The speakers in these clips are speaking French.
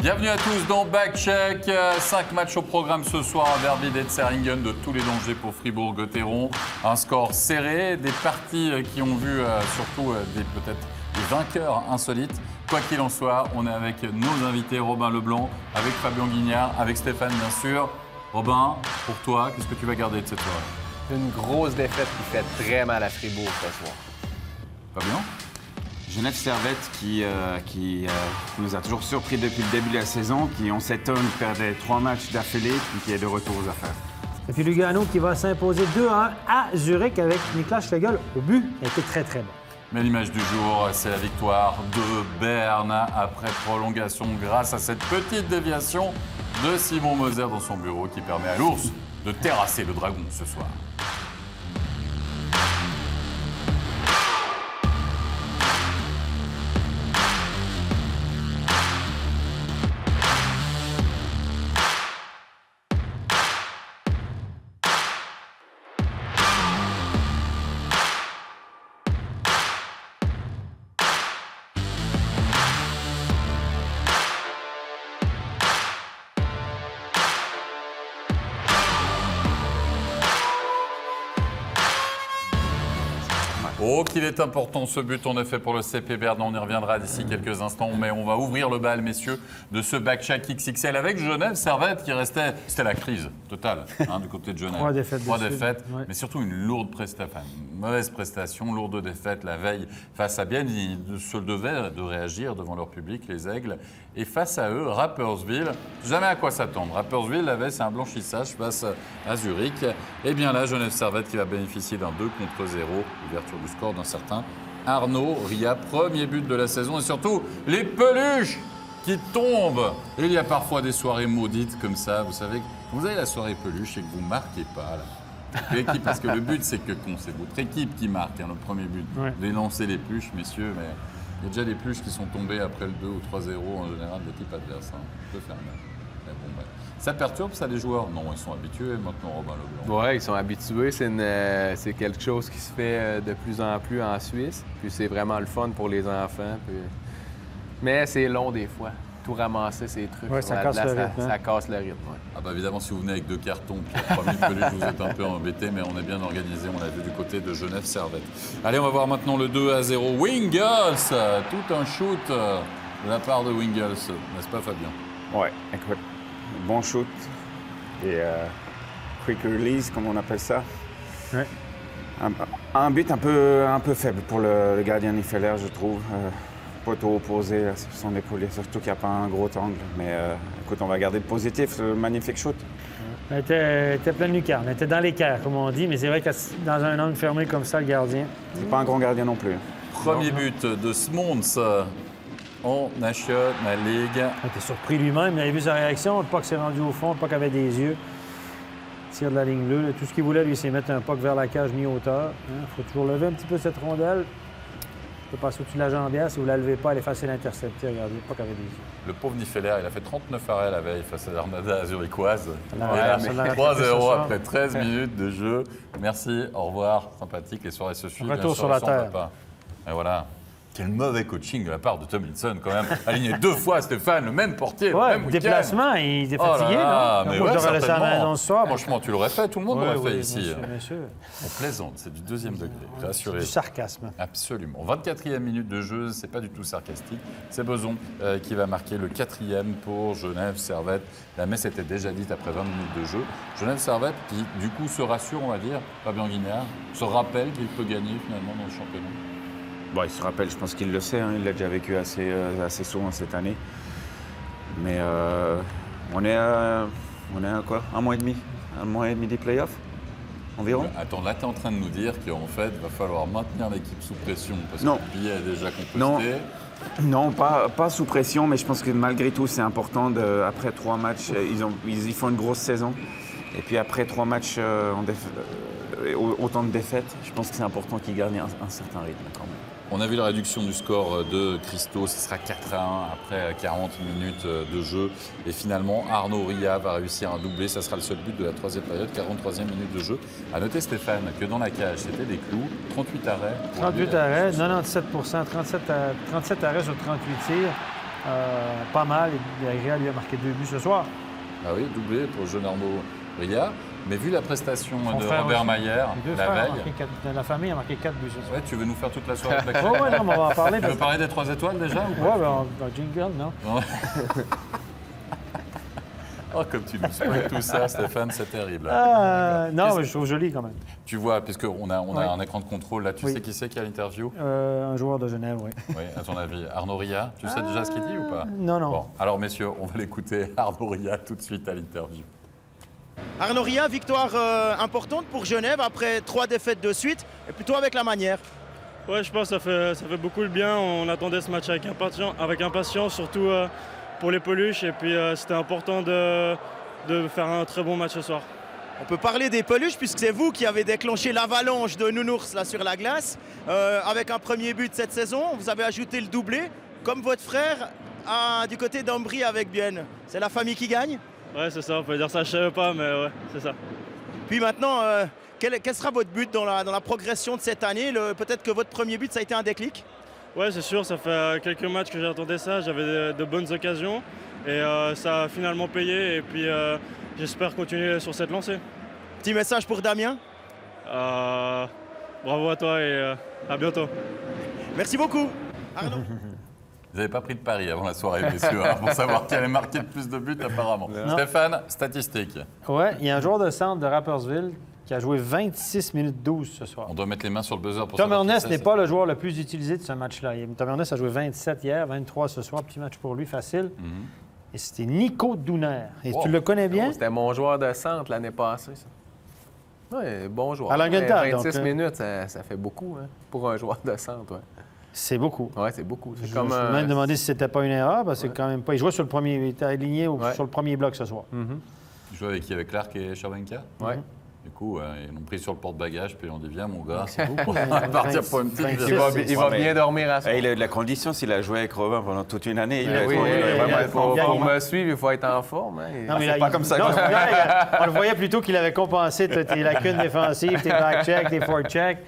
Bienvenue à tous dans Backcheck. 5 matchs au programme ce soir. Un derby d'Etzeringen de tous les dangers pour Fribourg-Gotteron. Un score serré, des parties qui ont vu surtout peut-être des vainqueurs insolites. Quoi qu'il en soit, on est avec nos invités, Robin Leblanc, avec Fabien Guignard, avec Stéphane bien sûr. Robin, pour toi, qu'est-ce que tu vas garder de cette soirée? Une grosse défaite qui fait très mal à Fribourg ce soir. Fabien? Genève Servette qui nous a toujours surpris depuis le début de la saison, qui en 7 ans perdait 3 matchs d'affilée, puis qui est de retour aux affaires. Et puis Lugano qui va s'imposer 2-1 à Zurich avec Niklas Schlegel au but. Il a été très, très bon. Mais l'image du jour, c'est la victoire de Berne après prolongation grâce à cette petite déviation de Simon Moser dans son bureau qui permet à l'Ours de terrasser le Dragon ce soir. Oh, qu'il est important ce but en effet pour le CP Berne, on y reviendra d'ici quelques instants, mais on va ouvrir le bal, messieurs, de ce Backcheck XXL avec Genève Servette qui restait, c'était la crise totale du côté de Genève. 3 défaites. 3 défaites, ouais. Mais surtout une lourde prestation, une mauvaise prestation, lourde défaite la veille face à Bienne. Ils se devaient de réagir devant leur public, les Aigles, et face à eux, Rapperswil, jamais à quoi s'attendre. Rapperswil avait c'est un blanchissage face à Zurich. Et bien là, Genève Servette qui va bénéficier d'un 2-0, ouverture du score d'un certain Arnaud Ria, premier but de la saison et surtout les peluches qui tombent. Et il y a parfois des soirées maudites comme ça, vous savez, vous avez la soirée peluche et que vous ne marquez pas là. L'équipe, parce que le but c'est que c'est votre équipe qui marque le premier but. Ouais. Les lancer les peluches, messieurs, mais il y a déjà des peluches qui sont tombées après le 2 ou 3-0 en général de l'équipe adverse. Ça peut faire mal. Mais bon, bref. Ça perturbe ça les joueurs? Non, ils sont habitués maintenant, Robin Leblanc. Oui, ils sont habitués. C'est quelque chose qui se fait de plus en plus en Suisse. Puis c'est vraiment le fun pour les enfants. Puis... Mais c'est long des fois. Tout ramasser ces trucs. Ouais, ça casse le rythme. Ça casse le rythme, ouais. Ah bah évidemment, si vous venez avec 2 cartons puis 3000 peluches, vous êtes un peu embêtés, mais on est bien organisé. On l'a vu du côté de Genève Servette. Allez, on va voir maintenant le 2-0. Wingles, tout un shoot de la part de Wingles, n'est-ce pas Fabien? Ouais, écoute, bon shoot et quick release, comme on appelle ça. Ouais. Un but un peu faible pour le gardien Nifeler, je trouve. Poteau opposé sur son épaulé, surtout qu'il n'y a pas un gros angle. Mais écoute, on va garder le positif, le magnifique shoot. On était plein de lucarne. On était dans l'équerre, comme on dit, mais c'est vrai que dans un angle fermé comme ça, le gardien. C'est pas un grand gardien non plus. Premier but de Smons en National League. Il était surpris lui-même. Il avait vu sa réaction. Le puck s'est rendu au fond. Le puck avait des yeux. Tire de la ligne bleue. Tout ce qu'il voulait, lui, c'est mettre un puck vers la cage mi-hauteur. Il faut toujours lever un petit peu cette rondelle. Il peut passer au-dessus de la jambière. Si vous ne la levez pas, elle est facile à intercepter. Regardez, le puck avait des yeux. Le pauvre Nifeler, il a fait 39 arrêts la veille face à l'Armada zurichoise. Ça Et là, l'a rattrapé ce 3-0 soir. après 13 minutes de jeu. Merci, au revoir, sympathique. Les soirées se suivent. Retour bien sûr, sur la sans terre. papa. Et voilà. Quel mauvais coaching de la part de Tomlinson, quand même. Aligné 2 fois, Stéphane, le même portier, le Ouais, même week-end. déplacement, il était Oh là fatigué, là, non? mais Moi, ouais, je l'aurais laissé à la certainement. maison ce soir. Franchement, tu l'aurais fait, tout le monde l'aurait fait ici. Bien sûr. On plaisante, c'est du 2e degré, rassurez. Du sarcasme. Absolument. 24e minute de jeu, c'est pas du tout sarcastique. C'est Beson qui va marquer le 4e pour Genève Servette. La messe était déjà dite après 20 minutes de jeu. Genève Servette qui, du coup, se rassure, on va dire, Fabien Guignard, se rappelle qu'il peut gagner finalement dans le championnat. Bon, il se rappelle, je pense qu'il le sait, il l'a déjà vécu assez souvent cette année. Mais on est à quoi? Un mois et demi des playoffs environ? Attends, là, tu es en train de nous dire qu'en fait, il va falloir maintenir l'équipe sous pression parce Non. que le billet est déjà composté. Non, pas sous pression, mais je pense que malgré tout, c'est important. Après 3 matchs, ils font une grosse saison. Et puis après 3 matchs, autant de défaites, je pense que c'est important qu'ils gagnent un certain rythme quand même. On a vu la réduction du score de Christo, ce sera 4-1 après 40 minutes de jeu. Et finalement, Arnaud Ria va réussir un doublé, ça sera le seul but de la 3e période, 43e minute de jeu. À noter, Stéphane, que dans la cage, c'était des clous, 38 arrêts. 38 arrêts, 97 37 arrêts sur 38 tirs. pas mal. Et Ria lui a marqué 2 buts ce soir. Ah oui, doublé pour jeune Arnaud Ria. Mais vu la prestation Son de frère Robert aussi. Mayer Les 2 la frères ont veille, marqué 4 la famille a marqué 4 buts ce soir. ouais, tu veux nous faire toute la soirée avec Oui, non, mais on va en parler. Tu veux parler des 3 étoiles déjà ou Ouais, pas? jingle, non? Ouais. Oh, comme tu nous spoil tout ça, Stéphane, c'est terrible. Non, Qu'est-ce- mais je trouve joli quand même. Tu vois, puisqu'on a Ouais. un écran de contrôle, là, tu Oui. sais qui c'est qui a l'interview? Un joueur de Genève, oui. Oui, à ton avis. Arnaud Ria, tu sais déjà ce qu'il dit ou pas? Non, non. Bon, alors messieurs, on va l'écouter, Arnaud Ria, tout de suite à l'interview. Arnaud Ria, victoire importante pour Genève après 3 défaites de suite, et plutôt avec la manière. Ouais, je pense que ça fait beaucoup de bien. On attendait ce match avec impatience, surtout pour les peluches. Et puis c'était important de faire un très bon match ce soir. On peut parler des peluches puisque c'est vous qui avez déclenché l'avalanche de Nounours là, sur la glace. Avec un premier but cette saison, vous avez ajouté le doublé, comme votre frère du côté d'Ambry avec Bienne. C'est la famille qui gagne. Ouais, c'est ça, on peut dire ça, je savais pas, mais ouais, c'est ça. Puis maintenant, quel sera votre but dans la progression de cette année? Peut-être que votre premier but, ça a été un déclic? Ouais, c'est sûr, ça fait quelques matchs que j'attendais ça. J'avais de bonnes occasions et ça a finalement payé. Et puis j'espère continuer sur cette lancée. Petit message pour Damien. Bravo à toi et à bientôt. Merci beaucoup. Arnaud. Vous n'avez pas pris de pari avant la soirée, messieurs, hein, pour savoir qui allait marquer le plus de buts apparemment. Stéphane, statistiques. Ouais, il y a un joueur de centre de Rapperswil qui a joué 26 minutes 12 ce soir. On doit mettre les mains sur le buzzer pour Tom savoir qui Ernest c'est, n'est pas le joueur le plus utilisé de ce match-là. Tom Ernest a joué 27 hier, 23 ce soir. Petit match pour lui, facile. Et c'était Nico Douner. Et Wow. tu le connais bien? C'était mon joueur de centre l'année passée, ça. Oui, bon joueur. À Langenthal, 26 donc, minutes, ça fait beaucoup hein, pour un joueur de centre. Ouais, C'est beaucoup. c'est beaucoup. C'est Je comme me suis même demandé si c'était pas une erreur, parce que c'est quand même pas. Il jouait sur le premier. Il était aligné Ouais. sur le premier bloc ce soir. Tu joues avec qui? Avec Clark et Chervenka? Ouais. Du coup, ils l'ont pris sur le porte-bagages, puis ils ont dit viens mon gars, beaucoup, on va partir pour une petite 26. visite. Il va mais- bien dormir à soir. Il a eu de la condition s'il a joué avec Robin pendant toute une année. Il a Oui, vraiment pour il- me suivre, il faut être en forme. Hein. Non, mais là, pas il- comme ça, non, quoi. là, on le voyait plutôt qu'il avait compensé tes lacunes défensives, tes back-checks, tes forward-checks.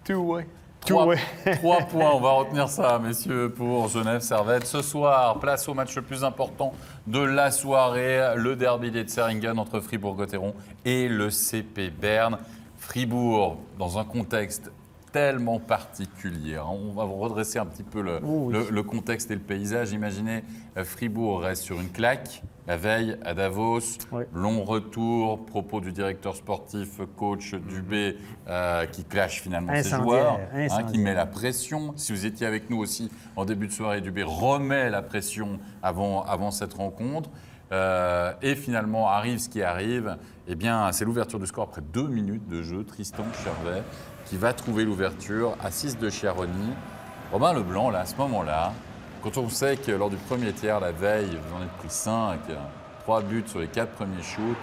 Two-way. Trois points, on va retenir ça, messieurs, pour Genève-Servette. Ce soir, place au match le plus important de la soirée, le derby des Tseringen entre Fribourg-Gotteron et le CP Berne. Fribourg, dans un contexte tellement particulier. On va vous redresser un petit peu le contexte et le paysage. Imaginez, Fribourg reste sur une claque. La veille, à Davos, Oui. long retour, propos du directeur sportif, coach Dubé, qui clash finalement ses Incendiaire, joueurs, qui incendiaire. met la pression. Si vous étiez avec nous aussi en début de soirée, Dubé remet la pression avant cette rencontre. Et finalement, arrive ce qui arrive. Eh bien, c'est l'ouverture du score après 2 minutes de jeu. Tristan Chervet qui va trouver l'ouverture à 6 de Chiaroni. Robin Leblanc, là, à ce moment-là, quand on sait que lors du premier tiers, la veille, vous en avez pris 5, 3 buts sur les 4 premiers shoots,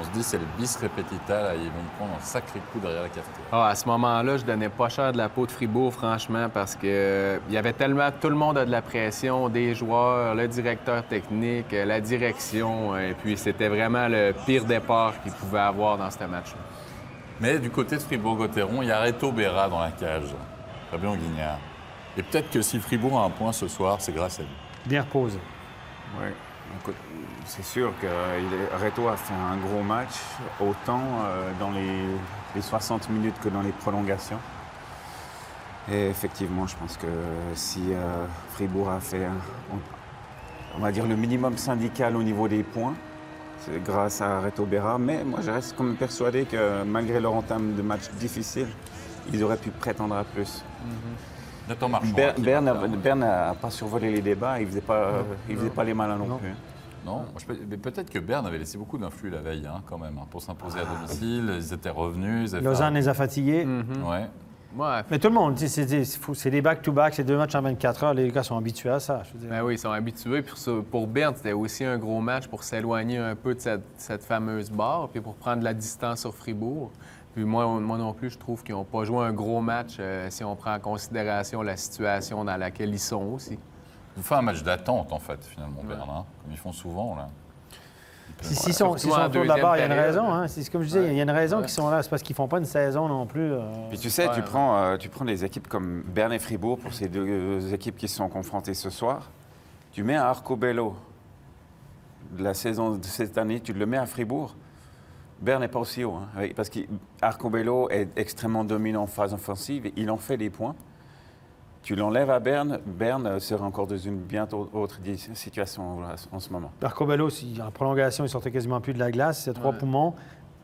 on se dit c'est le bis repetita, là, ils vont prendre un sacré coup derrière la cafetière. À ce moment-là, je donnais pas cher de la peau de Fribourg, franchement, parce que il y avait tellement... Tout le monde a de la pression, des joueurs, le directeur technique, la direction, et puis c'était vraiment le pire départ qu'ils pouvaient avoir dans ce match-là. Mais du côté de Fribourg-Gotteron, il y a Reto Berra dans la cage, Fabien Guignard. Et peut-être que si Fribourg a un point ce soir, c'est grâce à lui. Bien reposé. Oui, c'est sûr que Reto a fait un gros match, autant dans les 60 minutes que dans les prolongations. Et effectivement, je pense que si Fribourg a fait, on va dire, le minimum syndical au niveau des points, c'est grâce à Reto Berra. Mais moi, je reste quand même persuadé que malgré leur entame de match difficile, ils auraient pu prétendre à plus. Nathan Marchand. Berne n'a pas survolé les débats, il ne faisait pas les malins non plus. Non, mais peut-être que Berne avait laissé beaucoup d'influx la veille, quand même, pour s'imposer à domicile. Ils étaient revenus. Ils avaient Lausanne les a fatigués. Ouais. Ouais, Mais tout le monde, c'est des back-to-back, c'est 2 matchs en 24 heures. Les gars sont habitués à ça. Je veux dire. ben oui, ils sont habitués. Puis pour Berne, c'était aussi un gros match pour s'éloigner un peu de cette fameuse barre, puis pour prendre la distance sur Fribourg. Puis moi non plus, je trouve qu'ils n'ont pas joué un gros match si on prend en considération la situation dans laquelle ils sont aussi. Vous faites un match d'attente, en fait, finalement, Berne, comme ils font souvent, là. S'ils sont surtout en autour de la barre, il y a une deuxième raison. période. Hein. C'est comme je disais, il y a une raison qu'ils sont là. C'est parce qu'ils ne font pas une saison non plus. Puis tu sais, Ouais. tu prends des équipes comme Berne et Fribourg, pour ces deux équipes qui se sont confrontées ce soir. Tu mets un Arcobello de la saison de cette année, tu le mets à Fribourg. Berne n'est pas aussi haut, hein, parce qu'Arcobello est extrêmement dominant en phase offensive, et il en fait des points. Tu l'enlèves à Berne, Berne serait encore dans une bien autre situation en ce moment. Arcobello, en prolongation, il sortait quasiment plus de la glace. C'est 3 poumons.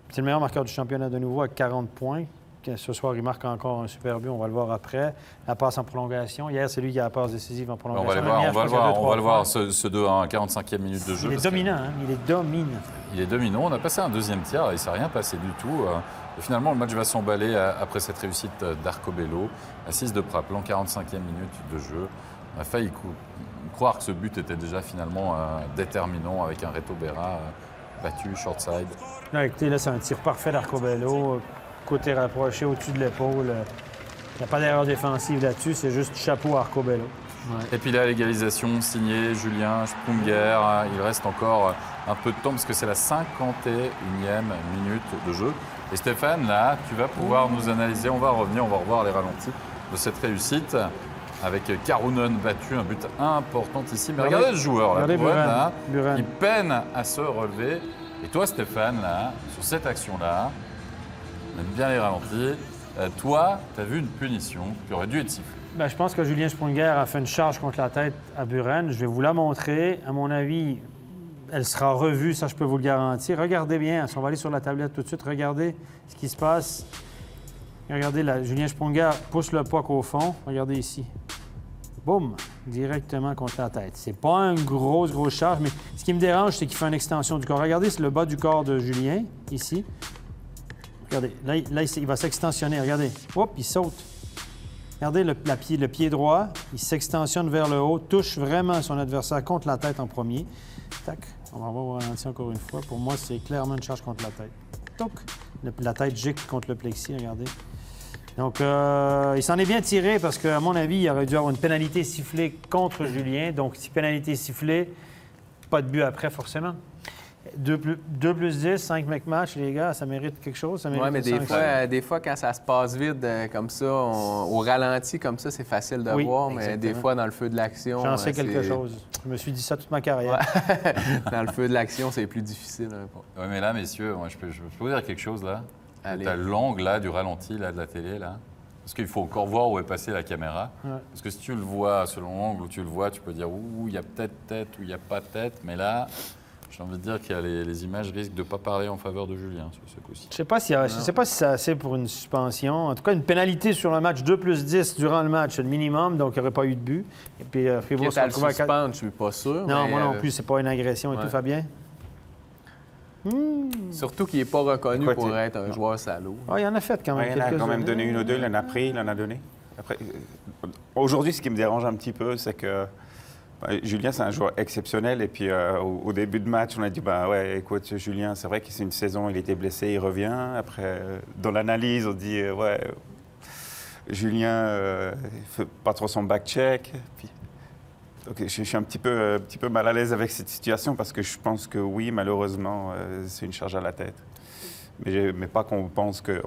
C'est le meilleur marqueur du championnat de nouveau à 40 points. Ce soir, il marque encore un super but. On va le voir après. La passe en prolongation. Hier, c'est lui qui a la passe décisive en prolongation. On va le voir, ce 2-1 à 45e minute de jeu. Il est dominant, hein? Il est dominant. Il est dominant. On a passé un deuxième tiers, il ne s'est rien passé du tout. Et finalement, le match va s'emballer après cette réussite d'Arcobello. Assise de Praplan, 45e minute de jeu. On a failli croire que ce but était déjà finalement déterminant avec un Reto Berra battu, short side. Là, écoutez, là, c'est un tir parfait d'Arcobello. Côté rapproché au-dessus de l'épaule. Il n'y a pas d'erreur défensive là-dessus. C'est juste chapeau à Arcobello. Ouais. Et puis là, l'égalisation signée Julien Sprunger. Il reste encore un peu de temps parce que c'est la 51e minute de jeu. Et Stéphane, là, tu vas pouvoir nous analyser. On va revenir, on va revoir les ralentis de cette réussite. Avec Karunen battu, un but important ici. Mais regardez ce joueur, là, Buren. Il peine à se relever. Et toi, Stéphane, là, sur cette action-là, on aime bien les ralentis. Toi, tu as vu une punition qui aurait dû être sifflée. Bien, je pense que Julien Sprunger a fait une charge contre la tête à Buren. Je vais vous la montrer. À mon avis, elle sera revue, ça je peux vous le garantir. Regardez bien, on va aller sur la tablette tout de suite. Regardez ce qui se passe. Regardez, là, Julien Sprunger pousse le puck au fond. Regardez ici. Boum! Directement contre la tête. C'est pas une grosse charge, mais ce qui me dérange, c'est qu'il fait une extension du corps. Regardez, c'est le bas du corps de Julien, ici. Regardez, là il va s'extensionner. Regardez. Hop, il saute. Regardez le pied droit. Il s'extensionne vers le haut, touche vraiment son adversaire contre la tête en premier. Tac. On va voir ralentir encore une fois. Pour moi, c'est clairement une charge contre la tête. Toc. La tête gicle contre le plexi, regardez. Donc, il s'en est bien tiré parce qu'à mon avis, il aurait dû avoir une pénalité sifflée contre Julien. Donc, si pénalité sifflée, pas de but après, forcément. 2 plus 10, 5 match, les gars, ça mérite quelque chose? Oui, mais des fois, quand ça se passe vite comme ça, au ralenti comme ça, c'est facile de voir, mais des fois, dans le feu de l'action... J'en sais quelque chose. Je me suis dit ça toute ma carrière. Ouais. Dans le feu de l'action, c'est plus difficile. Oui, mais là, messieurs, moi, je peux vous dire quelque chose, là? Allez. T'as l'angle, là, du ralenti, là, de la télé, là. Parce qu'il faut encore voir où est passée la caméra. Ouais. Parce que si tu le vois, selon l'angle où tu le vois, tu peux dire, ouh, il y a peut-être tête ou il n'y a pas de tête. Mais là, j'ai envie de dire que les images risquent de ne pas parler en faveur de Julien sur ce coup-ci. Je ne sais pas si c'est assez pour une suspension. En tout cas, une pénalité sur le match 2 plus 10 durant le match, c'est le minimum, donc il n'y aurait pas eu de but. Et puis, Fribourg se retrouve à 4. Je suis pas sûr. Non, mais moi non plus, c'est pas une agression et tout, Fabien? Surtout qu'il n'est pas reconnu pour être un joueur salaud. Ah, il en a fait quand même quelques-uns. Il en a quand même donné une ou deux, il en a pris, il en a donné. Après, aujourd'hui, ce qui me dérange un petit peu, c'est que Julien, c'est un joueur exceptionnel. Et puis, au début de match, on a dit, ouais, écoute, Julien, c'est vrai que c'est une saison, il était blessé, il revient. Après, dans l'analyse, on dit, ouais, Julien, il fait pas trop son back-check. Puis, donc, je suis un petit peu mal à l'aise avec cette situation parce que je pense que oui, malheureusement, c'est une charge à la tête. Mais pas qu'on pense que...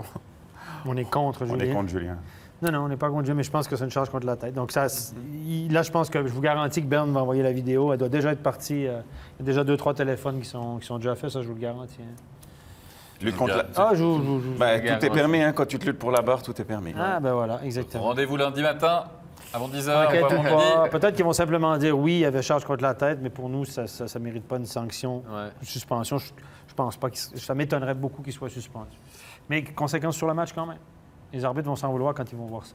On est contre Julien. On est contre Julien. Non, on n'est pas contre Julien, mais je pense que c'est une charge contre la tête. Donc là, je pense que je vous garantis que Berne va envoyer la vidéo. Elle doit déjà être partie. Il y a déjà 2-3 téléphones qui sont déjà faits, ça, je vous le garantis. Lutte contre la... tout est permis, hein, quand tu te luttes pour la barre, tout est permis. Ah, ben voilà, exactement. Rendez-vous lundi matin. Avant 10h, peut-être qu'ils vont simplement dire oui, il y avait charge contre la tête, mais pour nous, ça ne mérite pas une sanction, une suspension. Je pense pas que ça m'étonnerait beaucoup qu'il soit suspendu. Mais conséquences sur le match quand même. Les arbitres vont s'en vouloir quand ils vont voir ça.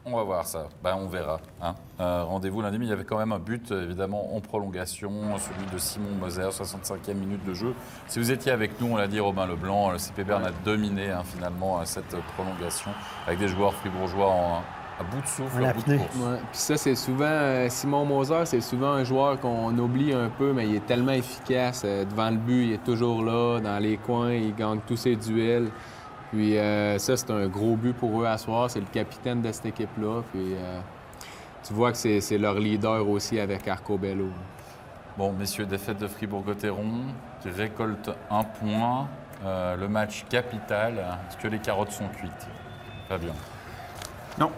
On va voir ça. On verra. Hein. Rendez-vous lundi, mais il y avait quand même un but, évidemment, en prolongation, celui de Simon Moser, 65e minute de jeu. Si vous étiez avec nous, on l'a dit, Robin Leblanc, le CP Berne a dominé finalement cette prolongation avec des joueurs fribourgeois à bout de souffle, à bout de course. Ouais. Puis ça, c'est souvent... Simon Moser, c'est souvent un joueur qu'on oublie un peu, mais il est tellement efficace. Devant le but, il est toujours là, dans les coins, il gagne tous ses duels. Puis ça, c'est un gros but pour eux à soir. C'est le capitaine de cette équipe-là. Puis tu vois que c'est leur leader aussi avec Arcobello. Bon, messieurs, défaite de Fribourg-Gotteron qui récolte un point. Le match capital. Est-ce que les carottes sont cuites? Fabien? Non.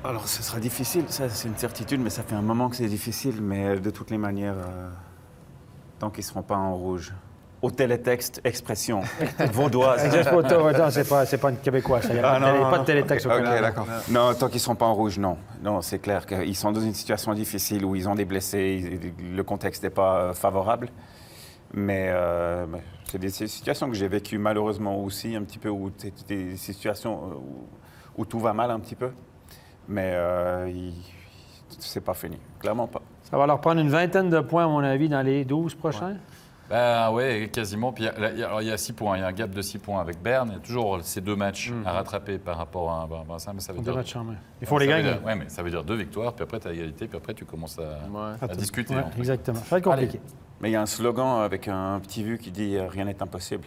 Alors, ce sera difficile, ça c'est une certitude, mais ça fait un moment que c'est difficile. Mais de toutes les manières, tant qu'ils ne seront pas en rouge. Au télétexte, expression vaudoise. C'est pas une québécoise. Il n'y a pas de télétexte au Canada. Ok, d'accord. Non, tant qu'ils ne seront pas en rouge, non. Non, c'est clair qu'ils sont dans une situation difficile où ils ont des blessés, le contexte n'est pas favorable. Mais c'est des situations que j'ai vécues malheureusement aussi, un petit peu, où c'est des situations où tout va mal un petit peu. Mais c'est pas fini, clairement pas. Ça va leur prendre une vingtaine de points, à mon avis, dans les 12 prochains. Ouais. Ben oui, quasiment. Puis il y a 6 points. Il y a un gap de 6 points avec Berne. Il y a toujours ces 2 matchs à rattraper par rapport à ça. Mais ça veut dire... 2 matchs en main. Il faut les gagner. Oui, mais ça veut dire 2 victoires, puis après tu as égalité, puis après tu commences à discuter. Ouais, exactement. Ça va être compliqué. Allez. Mais il y a un slogan avec un petit vu qui dit « Rien n'est impossible ».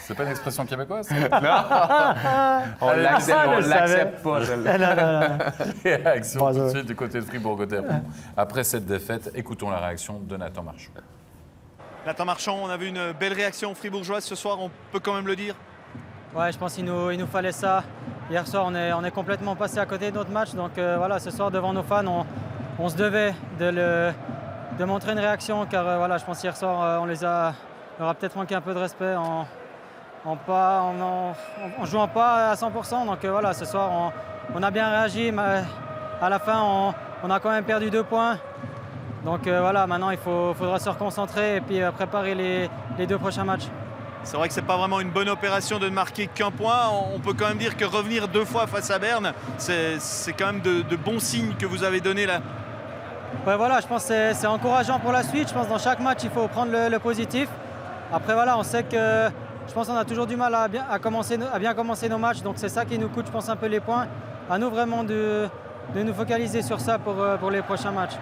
C'est pas une expression québécoise? On l'accepte pas. Réaction tout de suite du côté de Fribourg-Gotteron. Après cette défaite, écoutons la réaction de Nathan Marchand. Nathan Marchand, on a vu une belle réaction fribourgeoise ce soir, on peut quand même le dire. Ouais, je pense qu'il nous fallait ça. Hier soir, on est complètement passé à côté de notre match. Donc voilà, ce soir, devant nos fans, on se devait de montrer une réaction. Car voilà, je pense hier soir, on aura peut-être manqué un peu de respect en jouant pas à 100%. Donc voilà, ce soir, on a bien réagi. Mais à la fin, on a quand même perdu 2 points. Donc voilà, maintenant, il faudra se reconcentrer et puis préparer les 2 prochains matchs. C'est vrai que c'est pas vraiment une bonne opération de ne marquer qu'un point. On peut quand même dire que revenir 2 fois face à Berne, c'est quand même de bons signes que vous avez donnés là. Ouais, voilà, je pense que c'est encourageant pour la suite. Je pense que dans chaque match, il faut prendre le positif. Après, voilà, on sait que je pense qu'on a toujours du mal à bien commencer nos matchs. Donc c'est ça qui nous coûte, je pense, un peu les points. À nous vraiment de nous focaliser sur ça pour les prochains matchs.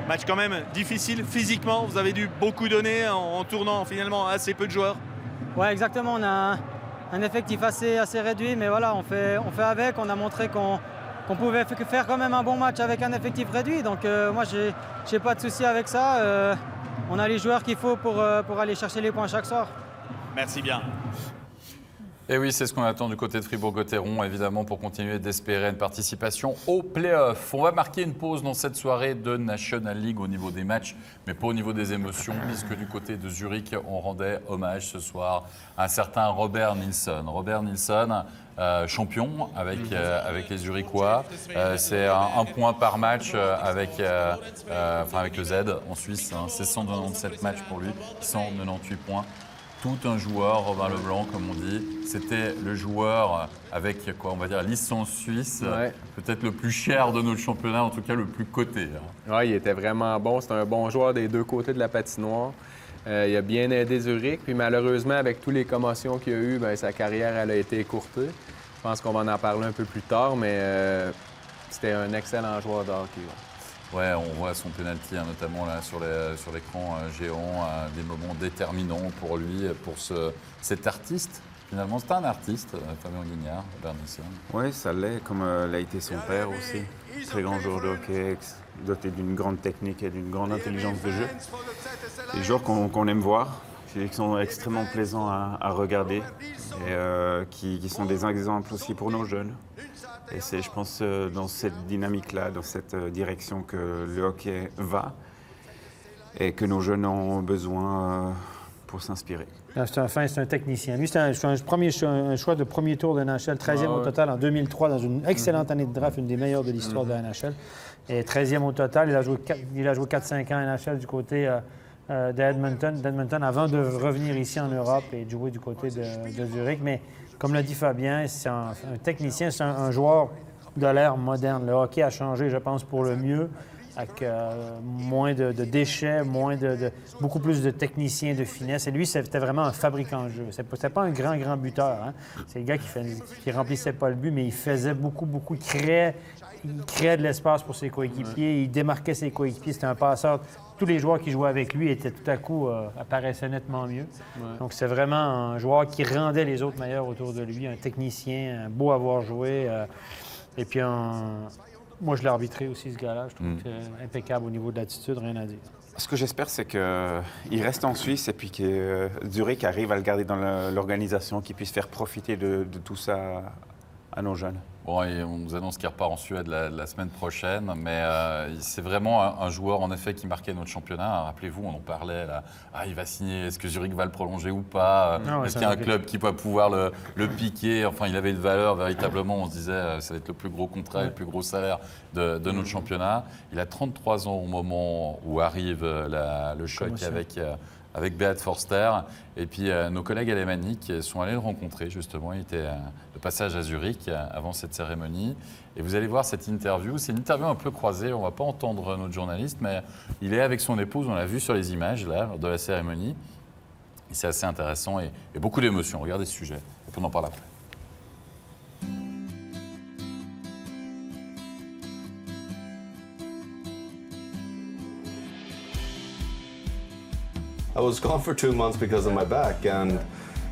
Match quand même difficile physiquement. Vous avez dû beaucoup donner en tournant finalement assez peu de joueurs. Ouais, exactement. On a un effectif assez réduit, mais voilà, on fait avec. On a montré qu'on pouvait faire quand même un bon match avec un effectif réduit. Donc moi, j'ai pas de souci avec ça. On a les joueurs qu'il faut pour aller chercher les points chaque soir. Merci bien. Et oui, c'est ce qu'on attend du côté de Fribourg-Gotteron, évidemment, pour continuer d'espérer une participation au play-off. On va marquer une pause dans cette soirée de National League au niveau des matchs, mais pas au niveau des émotions, puisque du côté de Zurich, on rendait hommage ce soir à un certain Robert Nilsson. Robert Nilsson, champion avec les Zurichois. C'est un point par match avec le Z en Suisse. Hein. C'est 197 matchs pour lui, 198 points. Tout un joueur, Robin Leblanc, comme on dit. C'était le joueur avec, quoi, on va dire, licence suisse, peut-être le plus cher de notre championnat, en tout cas le plus coté. Hein. Oui, il était vraiment bon. C'était un bon joueur des 2 côtés de la patinoire. Il a bien aidé Zurich. Puis malheureusement, avec toutes les commotions qu'il a eues, sa carrière elle a été écourtée. Je pense qu'on va en parler un peu plus tard, mais c'était un excellent joueur de hockey. Ouais, on voit son penalty, hein, notamment là, sur l'écran géant, des moments déterminants pour lui, pour cet artiste. Finalement, c'est un artiste, Fabien Guignard, Robert Nilsson. Oui, ça l'est, comme l'a été son père aussi. Très grand joueur de hockey, doté d'une grande technique et d'une grande intelligence de jeu. Des joueurs qu'on aime voir, qui sont extrêmement plaisants à regarder et qui sont des exemples aussi pour nos jeunes. Et c'est, je pense, dans cette dynamique-là, dans cette direction que le hockey va et que nos jeunes ont besoin pour s'inspirer. C'est un technicien. Lui, c'est un choix de premier tour de NHL, 13e au total en 2003, dans une excellente année de draft, une des meilleures de l'histoire de la NHL. Et 13e au total, il a joué 4-5 ans à NHL du côté d'Edmonton avant de revenir ici en Europe et de jouer du côté de Zurich. Mais comme l'a dit Fabien, c'est un technicien, c'est un joueur de l'ère moderne. Le hockey a changé, je pense, pour le mieux, avec moins de déchets, beaucoup plus de techniciens, de finesse. Et lui, c'était vraiment un fabricant de jeu. C'était pas un grand buteur. Hein? C'est le gars qui remplissait pas le but, mais il faisait beaucoup. Il créait de l'espace pour ses coéquipiers, il démarquait ses coéquipiers. C'était un passeur. Tous les joueurs qui jouaient avec lui étaient tout à coup apparaissaient nettement mieux. Ouais. Donc, c'est vraiment un joueur qui rendait les autres meilleurs autour de lui, un technicien, beau à voir jouer. Et puis, moi, je l'ai arbitré aussi, ce gars-là. Je trouve que c'est impeccable au niveau de l'attitude, rien à dire. Ce que j'espère, c'est qu'il reste en Suisse et puis que Zurich arrive à le garder dans l'organisation, qu'il puisse faire profiter de tout ça à nos jeunes. Bon, et on nous annonce qu'il repart en Suède la semaine prochaine, mais c'est vraiment un joueur en effet qui marquait notre championnat. Rappelez-vous, on en parlait là. Ah, il va signer. Est-ce que Zurich va le prolonger ou pas? Est-ce qu'il y a un club qui va pouvoir le piquer? Enfin, il avait une valeur véritablement. On se disait, ça va être le plus gros contrat, le plus gros salaire de notre championnat. Il a 33 ans au moment où arrive le choc avec Beat Forster. Et puis nos collègues alémaniques sont allés le rencontrer justement. Il était de passage à Zurich avant cette cérémonie. Et vous allez voir cette interview. C'est une interview un peu croisée. On ne va pas entendre notre journaliste, mais il est avec son épouse. On l'a vu sur les images là, lors de la cérémonie. Et c'est assez intéressant et beaucoup d'émotions. Regardez ce sujet. Et puis on en parle après. I was gone for 2 months because of my back, and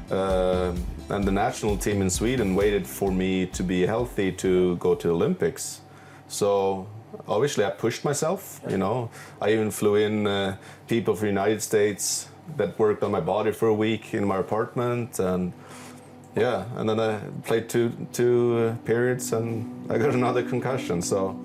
the national team in Sweden waited for me to be healthy to go to the Olympics. So obviously I pushed myself, you know. I even flew in people from the United States that worked on my body for a week in my apartment, and yeah, and then I played two periods and I got another concussion, so.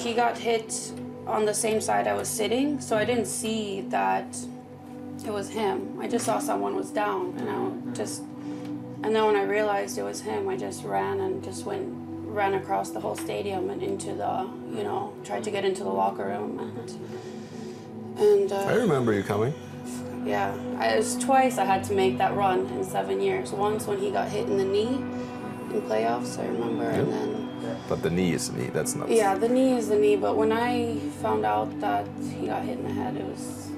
He got hit on the same side I was sitting, so I didn't see that it was him. I just saw someone was down, and then when I realized it was him, I just ran across the whole stadium and into tried to get into the locker room, and I remember you coming. Yeah, it was twice I had to make that run in 7 years. Once when he got hit in the knee in playoffs, I remember, and then. But the knee is the knee, that's not... Yeah, the knee is the knee, but when I found out that he got hit in the head, it was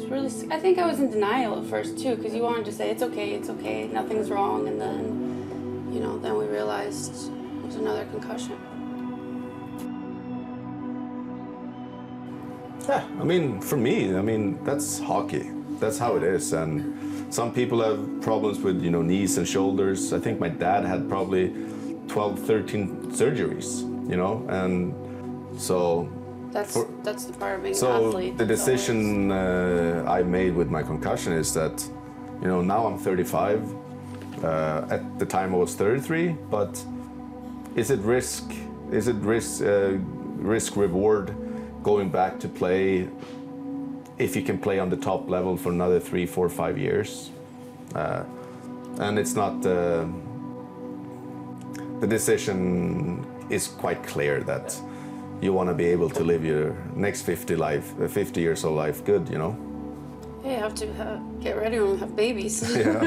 really... I think I was in denial at first, too, because you wanted to say, it's okay, nothing's wrong, and then, then we realized it was another concussion. Yeah, I mean, for me, that's hockey. That's how it is, and some people have problems with, knees and shoulders. I think my dad had probably 12, 13 surgeries, and so... That's the part of being an so athlete. The decision I made with my concussion is that, now I'm 35. At the time I was 33, but is it risk reward going back to play if you can play on the top level for another 3, 4, 5 years? And it's not... The decision is quite clear that you want to be able to live your next 50 years of life good, Yeah, you have to get ready when we have babies. Yeah.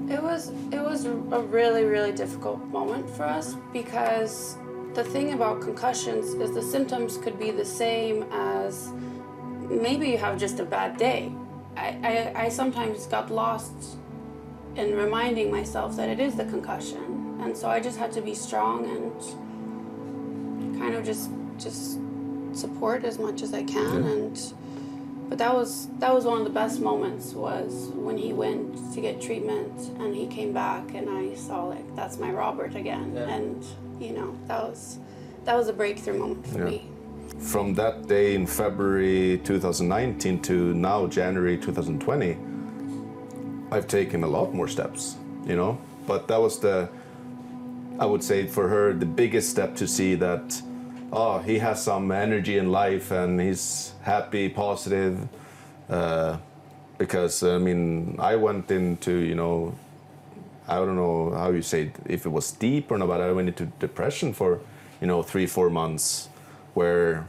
It was a really, really difficult moment for us because the thing about concussions is the symptoms could be the same as maybe you have just a bad day. I sometimes got lost in reminding myself that it is the concussion, and so I just had to be strong and kind of just support as much as I can. But that was one of the best moments, was when he went to get treatment and he came back and I saw that's my Robert again, and that was a breakthrough moment for me. From that day in February 2019 to now January 2020, I've taken a lot more steps, but that was I would say for her, the biggest step to see that, he has some energy in life and he's happy, positive, because, I went into, I don't know how you say it, if it was deep or not, but I went into depression for, 3-4 months where,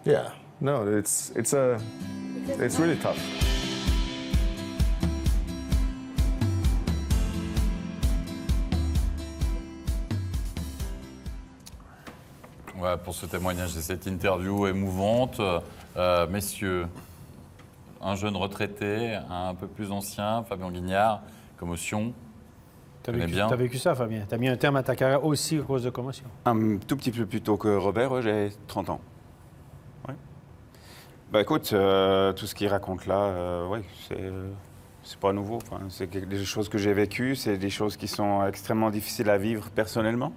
it's really tough. Voilà pour ce témoignage et cette interview émouvante. Messieurs, un jeune retraité, un peu plus ancien, Fabien Guignard, commotion. T'as vécu ça, Fabien? T'as mis un terme à ta carrière aussi à cause de commotion? Un tout petit peu plus tôt que Robert, j'ai 30 ans. Ouais. Bah écoute, tout ce qu'il raconte là, c'est pas nouveau. Enfin, c'est des choses que j'ai vécues, c'est des choses qui sont extrêmement difficiles à vivre personnellement.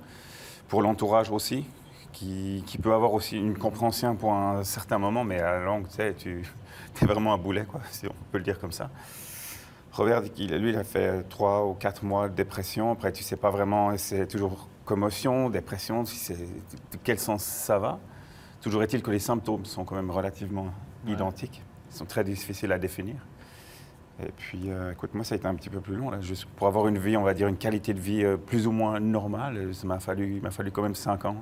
pour l'entourage aussi, qui peut avoir aussi une compréhension pour un certain moment, mais à la longue, tu sais, tu es vraiment un boulet, quoi, si on peut le dire comme ça. Robert, lui, il a fait 3 ou 4 mois de dépression. Après, tu ne sais pas vraiment, c'est toujours commotion, dépression, de quel sens ça va. Toujours est-il que les symptômes sont quand même relativement identiques. Ils sont très difficiles à définir. Et puis, écoute, moi, ça a été un petit peu plus long, là, juste pour avoir une vie, on va dire, une qualité de vie plus ou moins normale. Il m'a fallu quand même 5 ans.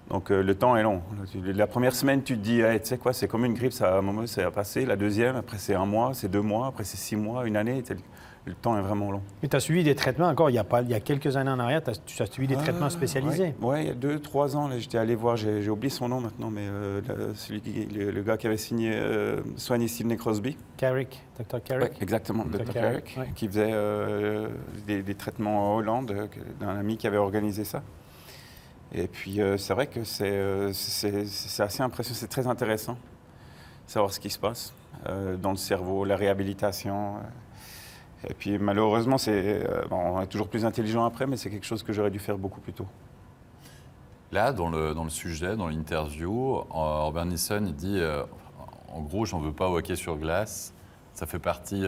Donc, le temps est long. La première semaine, tu te dis, hey, tu sais quoi, c'est comme une grippe, ça, à un moment, ça va passer. La deuxième, après, c'est 1 mois, c'est 2 mois, après, c'est 6 mois, 1 année. Le temps est vraiment long. Mais tu as suivi des traitements encore, il y a quelques années en arrière, tu as suivi des traitements spécialisés. Oui, il y a 2-3 ans, là, j'étais allé voir, j'ai oublié son nom maintenant, mais le gars qui avait signé, soigné Sidney Crosby. Carrick, Dr. Carrick. Ouais, exactement, Dr. Carrick, qui faisait des traitements en Hollande, d'un ami qui avait organisé ça. Et puis, c'est vrai que c'est assez impressionnant, c'est très intéressant de savoir ce qui se passe dans le cerveau, la réhabilitation. Et puis, malheureusement, on est toujours plus intelligent après, mais c'est quelque chose que j'aurais dû faire beaucoup plus tôt. Là, dans le sujet, dans l'interview, Robert Neeson, il dit en gros, j'en veux pas au hockey sur glace, ça fait partie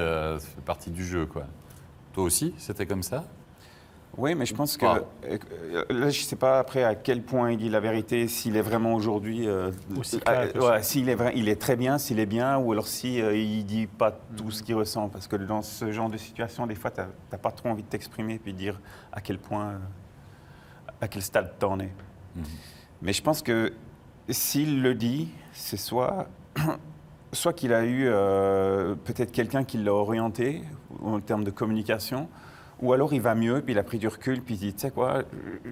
du jeu, quoi. Toi aussi, c'était comme ça? Oui, mais je pense que là, je ne sais pas après à quel point il dit la vérité, s'il est vraiment aujourd'hui. S'il il est très bien, s'il est bien, ou alors si il dit pas tout ce qu'il ressent, parce que dans ce genre de situation, des fois, tu n'as pas trop envie de t'exprimer puis de dire à quel point, à quel stade t'en es. Mais je pense que s'il le dit, c'est soit qu'il a eu peut-être quelqu'un qui l'a orienté en termes de communication. Ou alors il va mieux, puis il a pris du recul, puis il dit, tu sais quoi,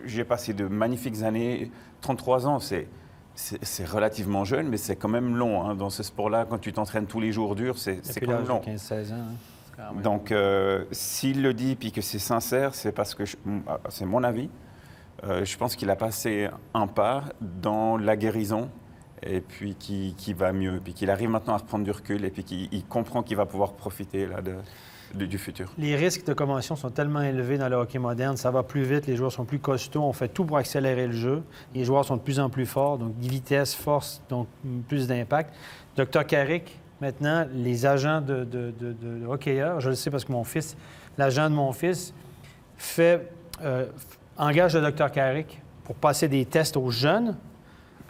j'ai passé de magnifiques années, 33 ans, c'est relativement jeune, mais c'est quand même long. Hein. Dans ce sport-là, quand tu t'entraînes tous les jours dur, c'est quand même long. 15-16 ans. Hein. Donc, s'il le dit, puis que c'est sincère, c'est parce que, c'est mon avis, je pense qu'il a passé un pas dans la guérison, et puis qui va mieux, puis qu'il arrive maintenant à reprendre du recul, et puis qu'il comprend qu'il va pouvoir profiter là, du futur. Les risques de commotion sont tellement élevés dans le hockey moderne, ça va plus vite, les joueurs sont plus costauds, on fait tout pour accélérer le jeu, les joueurs sont de plus en plus forts, donc vitesse, force, donc plus d'impact. Dr. Carrick, maintenant, les agents de hockeyeurs, je le sais parce que l'agent de mon fils engage le Dr. Carrick pour passer des tests aux jeunes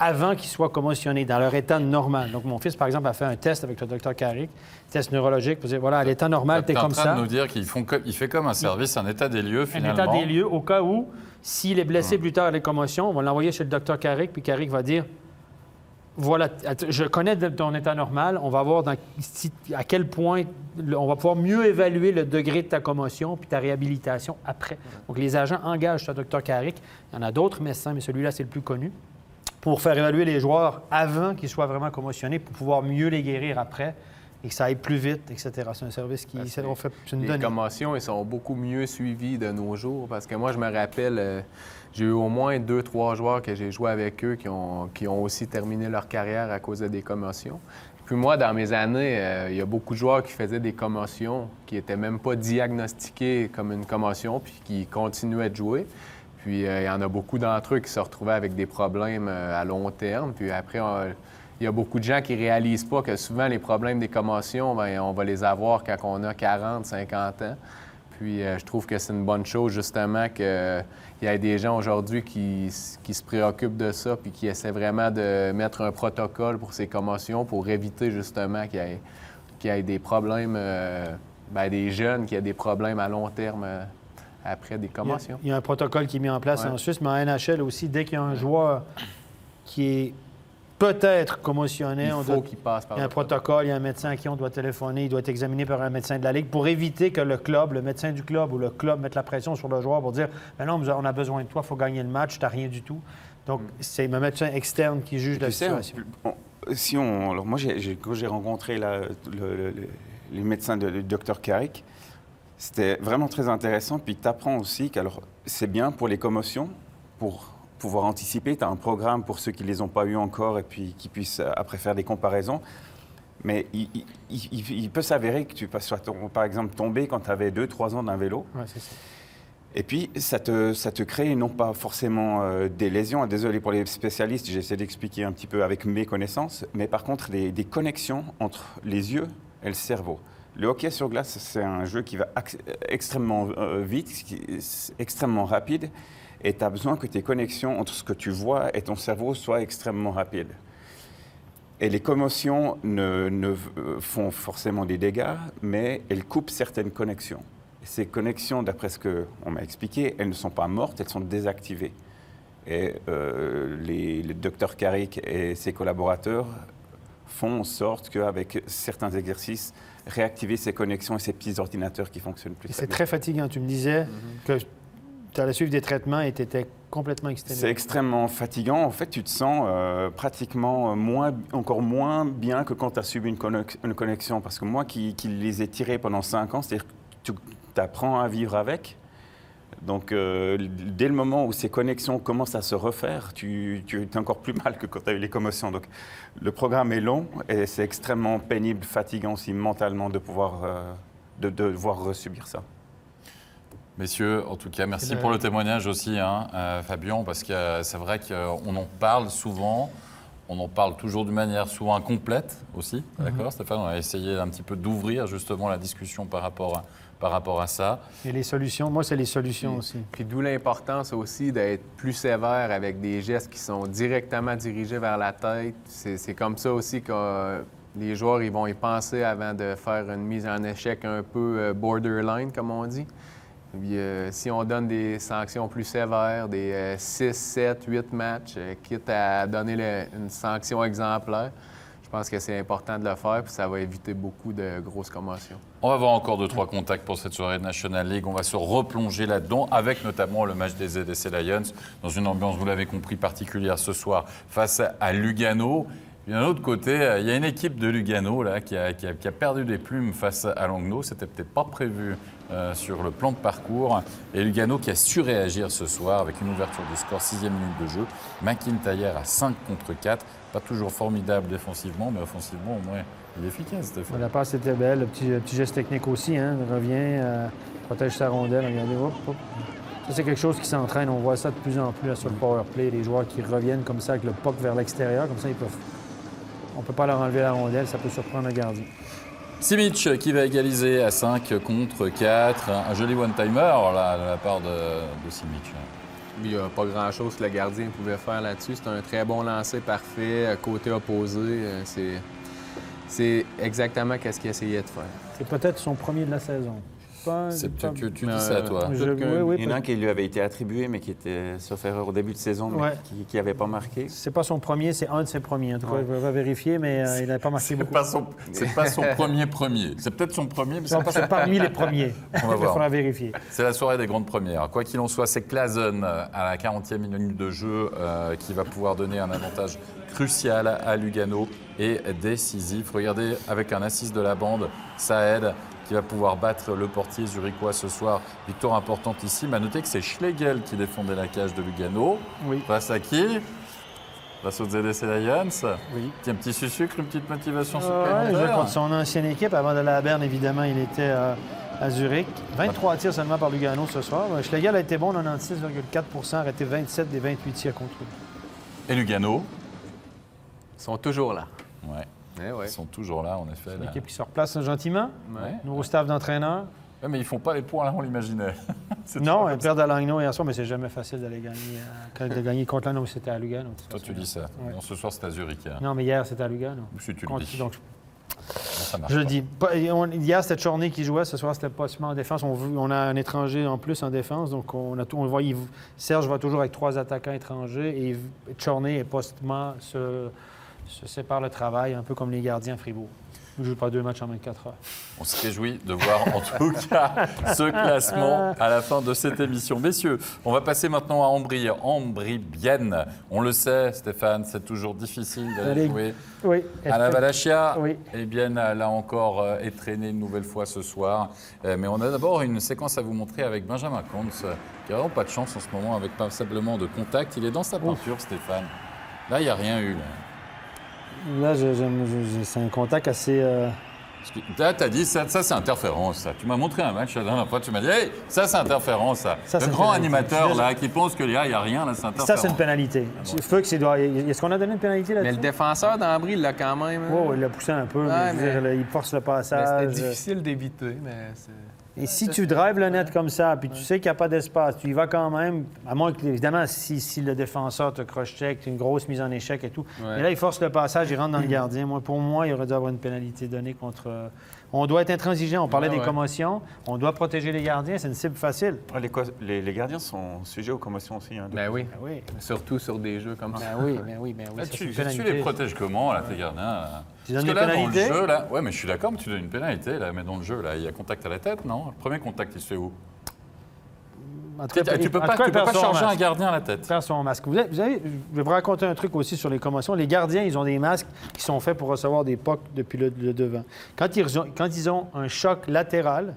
avant qu'ils soient commotionnés, dans leur état normal. Donc, mon fils, par exemple, a fait un test avec le Dr. Carrick, test neurologique, pour dire, voilà, à l'état normal, t'es comme ça. Tu es en train de nous dire qu'il fait comme un service, un état des lieux, finalement. Un état des lieux, au cas où, s'il est blessé plus tard à la commotion, on va l'envoyer chez le Dr. Carrick, puis Carrick va dire, voilà, je connais ton état normal, on va voir à quel point, on va pouvoir mieux évaluer le degré de ta commotion puis ta réhabilitation après. Donc, les agents engagent ce Dr. Carrick. Il y en a d'autres médecins, mais celui-là, c'est le plus connu, pour faire évaluer les joueurs avant qu'ils soient vraiment commotionnés, pour pouvoir mieux les guérir après et que ça aille plus vite, etc. C'est un service qui... c'est une donnée. Les commotions, ils sont beaucoup mieux suivis de nos jours parce que moi, je me rappelle, j'ai eu au moins 2-3 joueurs que j'ai joué avec eux qui ont aussi terminé leur carrière à cause de des commotions. Puis moi, dans mes années, il y a beaucoup de joueurs qui faisaient des commotions qui n'étaient même pas diagnostiquées comme une commotion puis qui continuaient de jouer. Puis il y en a beaucoup d'entre eux qui se retrouvaient avec des problèmes à long terme. Puis après, il y a beaucoup de gens qui ne réalisent pas que souvent les problèmes des commotions, bien, on va les avoir quand on a 40, 50 ans. Puis je trouve que c'est une bonne chose, justement, qu'il y ait des gens aujourd'hui qui se préoccupent de ça puis qui essaient vraiment de mettre un protocole pour ces commotions pour éviter, justement, qu'il y ait des problèmes, des jeunes qui aient des problèmes à long terme après des commotions. Il y a un protocole qui est mis en place en Suisse, mais en NHL aussi, dès qu'il y a un joueur qui est peut-être commotionné, il y a un protocole, il y a un médecin à qui on doit téléphoner, il doit être examiné par un médecin de la Ligue pour éviter que le médecin du club ou le club mette la pression sur le joueur pour dire « non, on a besoin de toi, il faut gagner le match, tu n'as rien du tout ». Donc, c'est un médecin externe qui juge la situation. Alors moi, quand j'ai rencontré les médecins du Dr. Carrick, c'était vraiment très intéressant. Puis tu apprends aussi que c'est bien pour les commotions, pour pouvoir anticiper. Tu as un programme pour ceux qui ne les ont pas eu encore et puis qui puissent après faire des comparaisons. Mais il peut s'avérer que tu sois, par exemple, tombé quand tu avais 2-3 ans d'un vélo. Ouais, c'est ça. Et puis, ça te crée non pas forcément des lésions, désolé pour les spécialistes, j'essaie d'expliquer un petit peu avec mes connaissances, mais par contre des connexions entre les yeux et le cerveau. Le hockey sur glace, c'est un jeu qui va extrêmement vite, extrêmement rapide, et tu as besoin que tes connexions entre ce que tu vois et ton cerveau soient extrêmement rapides. Et les commotions ne font forcément des dégâts, mais elles coupent certaines connexions. Ces connexions, d'après ce qu'on m'a expliqué, elles ne sont pas mortes, elles sont désactivées. Et le docteur Carrick et ses collaborateurs font en sorte qu'avec certains exercices, réactiver ces connexions et ces petits ordinateurs qui fonctionnent plus. C'est très fatigant. Tu me disais que tu allais suivre des traitements et tu étais complètement exténué. C'est extrêmement fatigant. En fait, tu te sens pratiquement encore moins bien que quand tu as subi une connexion. Parce que moi qui les ai tirés pendant 5 ans, c'est-à-dire que tu apprends à vivre avec. Donc, dès le moment où ces connexions commencent à se refaire, tu es encore plus mal que quand tu as eu les commotions. Donc, le programme est long et c'est extrêmement pénible, fatigant aussi mentalement de devoir subir ça. Messieurs, en tout cas, merci pour le témoignage aussi, Fabien, parce que c'est vrai qu'on en parle souvent. On en parle toujours d'une manière souvent incomplète aussi, d'accord, Stéphane? On a essayé un petit peu d'ouvrir justement la discussion par rapport à ça. Et les solutions, moi, c'est les solutions aussi. Puis d'où l'importance aussi d'être plus sévère avec des gestes qui sont directement dirigés vers la tête. C'est comme ça aussi que les joueurs ils vont y penser avant de faire une mise en échec un peu borderline, comme on dit. Puis, si on donne des sanctions plus sévères, des 6, 7, 8 matchs, quitte à donner une sanction exemplaire, je pense que c'est important de le faire, puis ça va éviter beaucoup de grosses commotions. On va avoir encore 2-3 contacts pour cette soirée de National League. On va se replonger là-dedans, avec notamment le match des ZSC Lions, dans une ambiance, vous l'avez compris, particulière ce soir, face à Lugano. Et d'un autre côté, il y a une équipe de Lugano là, qui a perdu des plumes face à Langnau. C'était peut-être pas prévu sur le plan de parcours. Et Lugano qui a su réagir ce soir avec une ouverture du score, 6e minute de jeu. McIntyre à 5 contre 4. Pas toujours formidable défensivement, mais offensivement, au moins, il est efficace, Stéphane. La passe était belle. Le petit geste technique aussi. Il revient, protège sa rondelle. Regardez, hop, hop. Ça, c'est quelque chose qui s'entraîne. On voit ça de plus en plus là, sur le power play. Les joueurs qui reviennent comme ça avec le puck vers l'extérieur. Comme ça, ils peuvent... On ne peut pas leur enlever la rondelle, ça peut surprendre le gardien. Simic qui va égaliser à 5 contre 4. Un joli one-timer là, de la part de Simic. Il n'y a pas grand-chose que le gardien pouvait faire là-dessus. C'est un très bon lancer parfait, côté opposé. C'est exactement ce qu'il essayait de faire. C'est peut-être son premier de la saison. C'est peut-être que tu dis ça, toi. Il y en a un qui lui avait été attribué, mais qui était, sauf erreur, au début de saison, mais qui n'avait pas marqué. C'est pas son premier, c'est un de ses premiers. En tout cas, il va vérifier, mais il n'avait pas marqué beaucoup. C'est pas son premier. C'est peut-être son premier, mais c'est parmi les premiers. On va voir. Il faudra vérifier. C'est la soirée des grandes premières. Quoi qu'il en soit, c'est Clazen à la 40e minute de jeu qui va pouvoir donner un avantage crucial à Lugano et décisif. Regardez, avec un assist de la bande, ça aide, qui va pouvoir battre le portier zurichois ce soir. Victoire importante ici. Mais à noter que c'est Schlegel qui défendait la cage de Lugano. Oui. Face à qui? Face aux ZSC Lions. Oui. Un petit sucre, une petite motivation Il supplémentaire. jouait contre son ancienne équipe. Avant de la Berne, évidemment, il était à Zurich. 23 tirs seulement par Lugano ce soir. Schlegel a été bon, 96,4 arrêté 27 des 28 tirs contre lui. Et Lugano? Ils sont toujours là. Ouais. Ouais. Ils sont toujours là, en effet. Une équipe qui se replace gentiment. Ouais. Nouveau staff d'entraîneur. Ouais, mais ils ne font pas les points, là, on l'imaginait. Non, ils perdent à Langnau hier soir, mais c'est jamais facile d'aller gagner contre Langnau, c'était à Lugano. Toi, tu dis ça. Ouais. Non, ce soir, c'était à Zurich. Non, mais hier, c'était à Lugano. Si tu le dis. Donc, ça marche je dis. Hier, c'était Chorney qui jouait. Ce soir, c'était possiblement en défense. On a un étranger en plus en défense. Donc, on voit, Serge va toujours avec 3 attaquants étrangers et Chorney est possiblement se sépare le travail, un peu comme les gardiens à Fribourg. Ils ne jouent pas 2 matchs en 24 heures. On se réjouit de voir en tout cas ce classement à la fin de cette émission. Messieurs, on va passer maintenant à Ambri-Bienne. On le sait, Stéphane, c'est toujours difficile d'aller jouer à la Valachia. Oui. Et Bienne, là encore, est traîné une nouvelle fois ce soir. Mais on a d'abord une séquence à vous montrer avec Benjamin Kantz, qui n'a vraiment pas de chance en ce moment avec passablement de contact. Il est dans sa peinture, Stéphane. Là, il n'y a rien eu. Là, c'est un contact assez Là, tu as dit, ça c'est interférence, ça. Tu m'as montré un match la dernière fois, tu m'as dit, hey, ça c'est interférence, ça. Ça, le c'est grand une pénalité. animateur, là, qui pense qu'il n'y a rien, là, c'est interférence. Ça, c'est une pénalité. Fuchs, est-ce qu'on a donné une pénalité là-dessus? Mais le défenseur d'Ambry, il l'a quand même. hein. Oh, il l'a poussé un peu, Ouais, mais je veux dire, mais- il force le Mais passage. c'était difficile d'éviter, mais c'est... Et si tu drives le net comme ça, puis tu sais qu'il n'y a pas d'espace, tu y vas quand même, à moins que, évidemment, si le défenseur te croche-check, une grosse mise en échec et tout. Ouais. Mais là, il force le passage, il rentre dans le gardien. Pour moi, il aurait dû avoir une pénalité donnée contre... On doit être intransigeant. On parlait Ouais, des ouais. commotions. On doit protéger les gardiens. C'est une cible facile. Les gardiens sont sujets aux commotions aussi. Hein, Ben oui. Ben oui. Surtout sur des jeux comme ça. Ben oui, ben oui, ben oui. Là, Ça, c'est tu une les pénalité. protèges comment, là, tes gardiens là? Tu Parce donnes que des là, dans le pénalités? jeu, là, ouais, mais je suis d'accord, mais tu donnes une pénalité, là, mais dans le jeu, là, il y a contact à la tête, non? Le premier contact, il se fait où? En tout cas, Tu peux en pas, tout cas, tu peux il pas perd son charger un masque. gardien à la tête. Faire son masque. Je vais vous raconter un truc aussi sur les commotions. Les gardiens, ils ont des masques qui sont faits pour recevoir des pucks depuis le devant. Quand ils ont un choc latéral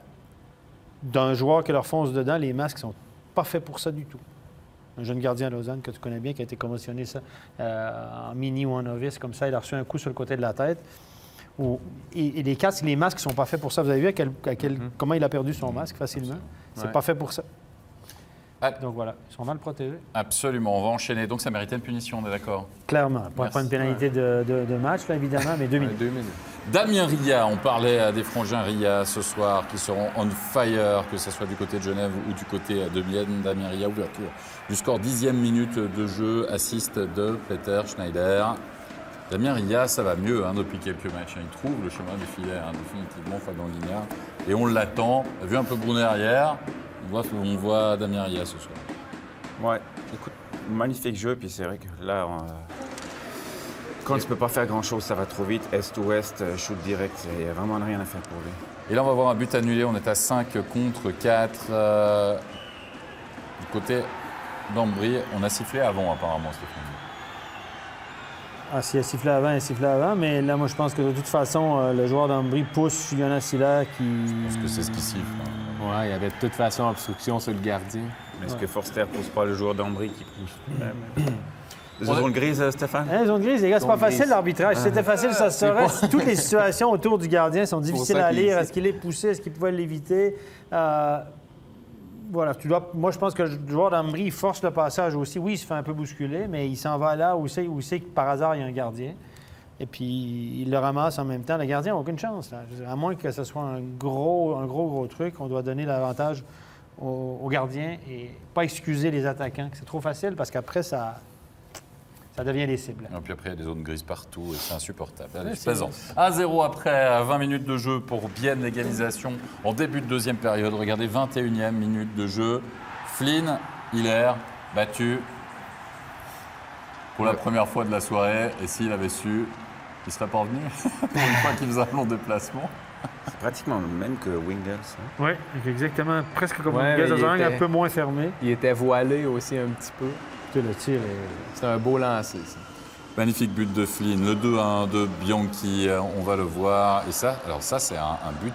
d'un joueur qui leur fonce dedans, les masques sont pas faits pour ça du tout. Un jeune gardien à Lausanne que tu connais bien, qui a été commotionné ça, en mini ou en novice, comme ça, il a reçu un coup sur le côté de la tête. Et les casques, les masques ne sont pas faits pour ça. Vous avez vu comment il a perdu son masque facilement? C'est Ouais. pas fait pour ça. Ah. Donc voilà, ils sont mal protégés. Absolument, on va enchaîner. Donc ça méritait une punition, on est d'accord? Clairement. Pas Merci. une pénalité de match, là, évidemment, mais 2 minutes. 2 minutes. Damien Ria, on parlait des frangins Ria ce soir qui seront on fire, que ce soit du côté de Genève ou du côté de Bienne. Damien Ria, ouverture du score, 10e minute de jeu, assist de Peter Schneider. Damien Ria, ça va mieux hein, depuis quelques matchs. Il trouve le chemin du filet, hein, définitivement, Fabien Lignard. Et on l'attend. On a vu un peu Brunet arrière. On voit Damien Ria ce soir. Ouais, écoute, magnifique jeu, puis c'est vrai que là, quand tu peux pas faire grand-chose, ça va trop vite. Est ou ouest, shoot direct, il n'y a vraiment rien à faire pour lui. Et là, on va voir un but annulé. On est à 5 contre 4. Du côté d'Ambry, on a sifflé avant, apparemment, Stéphane. Ah, s'il a sifflé avant, il a sifflé avant. Mais là, moi, je pense que de toute façon, le joueur d'Ambry pousse Jonas Hiller qui... Parce que c'est ce qui siffle. hein. Ouais, il y avait de toute façon obstruction sur le gardien. Mais est-ce que Forster pousse pas le joueur d'Ambry qui pousse? Les zones grises, Stéphane? Hein, zone grise, les gars, c'est pas Zone grise. facile l'arbitrage. Si c'était facile, ça se saurait. Toutes les situations autour du gardien sont difficiles ça à qu'il lire. sait. Est-ce qu'il est poussé? Est-ce qu'il pouvait l'éviter? Voilà, moi, je pense que le joueur d'Ambry force le passage aussi. Oui, il se fait un peu bousculer, mais il s'en va là où il sait que par hasard, il y a un gardien. Et puis, il le ramasse en même temps. Le gardien n'a aucune chance. Là. Je veux dire, à moins que ce soit un gros truc, on doit donner l'avantage au gardien et pas excuser les attaquants. C'est trop facile parce qu'après, ça devient des cibles. Et puis après, il y a des zones grises partout et c'est insupportable. Allez, Ouais, je c'est plaisante. 1-0 après 20 minutes de jeu pour Bienne, l'égalisation en début de deuxième période. Regardez, 21e minute de jeu. Flynn, Hiller, battu pour la première fois de la soirée. Et s'il avait su, il ne serait pas revenu pour une fois qu'il faisait un long déplacement. C'est pratiquement le même que Wingles. Hein. Oui, exactement. Presque comme Ouais, un mais il gazozang, était- un peu moins fermé. Il était voilé aussi un petit peu. Écoutez, le tir C'est un beau lancer, ça. Magnifique but de Flynn, le 2-1 de Bianchi, on va le voir. Et ça, alors ça, c'est un but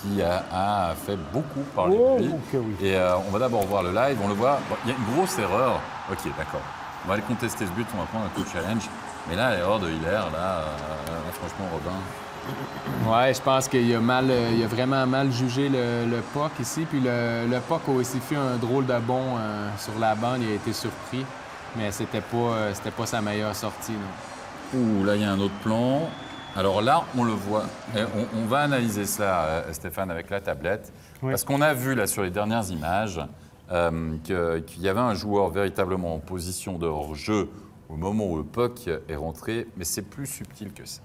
qui a fait beaucoup parler de lui. que oui. Et on va d'abord voir le live, on le voit. Bon, il y a une grosse erreur. Ok, d'accord. On va aller contester ce but, on va prendre un coup de challenge. Mais là, l'erreur de Hiller, là, franchement, Robin. Ouais, je pense qu'il a vraiment mal jugé le puck ici. Puis le puck a aussi fait un drôle de bond sur la bande. Il a été surpris. Mais c'était pas sa meilleure sortie. Non. Ouh, là, il y a un autre plan. Alors là, on le voit. Et on va analyser cela, Stéphane, avec la tablette. Oui. Parce qu'on a vu, là, sur les dernières images, qu'il y avait un joueur véritablement en position de hors-jeu au moment où le puck est rentré. Mais c'est plus subtil que ça.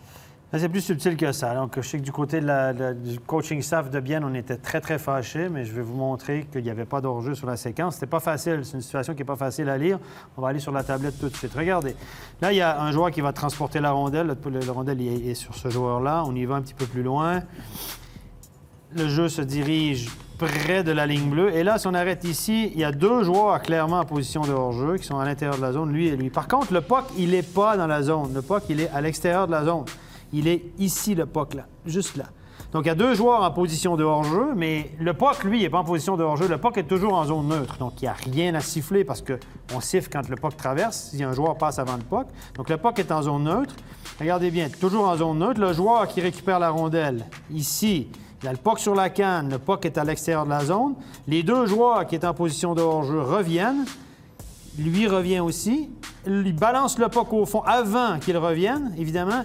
Là, c'est plus subtil que ça. Donc, je sais que du côté du coaching staff de Bienne, on était très, très fâchés, mais je vais vous montrer qu'il n'y avait pas d'hors-jeu sur la séquence. C'était pas facile. C'est une situation qui n'est pas facile à lire. On va aller sur la tablette tout de suite. Regardez. Là, il y a un joueur qui va transporter la rondelle. Le rondelle est sur ce joueur-là. On y va un petit peu plus loin. Le jeu se dirige près de la ligne bleue. Et là, si on arrête ici, il y a deux joueurs clairement en position de hors-jeu qui sont à l'intérieur de la zone, lui et lui. Par contre, le puck, il n'est pas dans la zone. Le puck, il est à l'extérieur de la zone. Il est ici, le puck, là, juste là. Donc, il y a 2 joueurs en position de hors-jeu, mais le puck, lui, il n'est pas en position de hors-jeu. Le puck est toujours en zone neutre. Donc, il n'y a rien à siffler parce qu'on siffle quand le puck traverse, si un joueur passe avant le puck. Donc, le puck est en zone neutre. Regardez bien, toujours en zone neutre. Le joueur qui récupère la rondelle, ici, il y a le puck sur la canne. Le puck est à l'extérieur de la zone. Les 2 joueurs qui étaient en position de hors-jeu reviennent. Lui revient aussi. Il balance le puck au fond avant qu'il revienne, évidemment.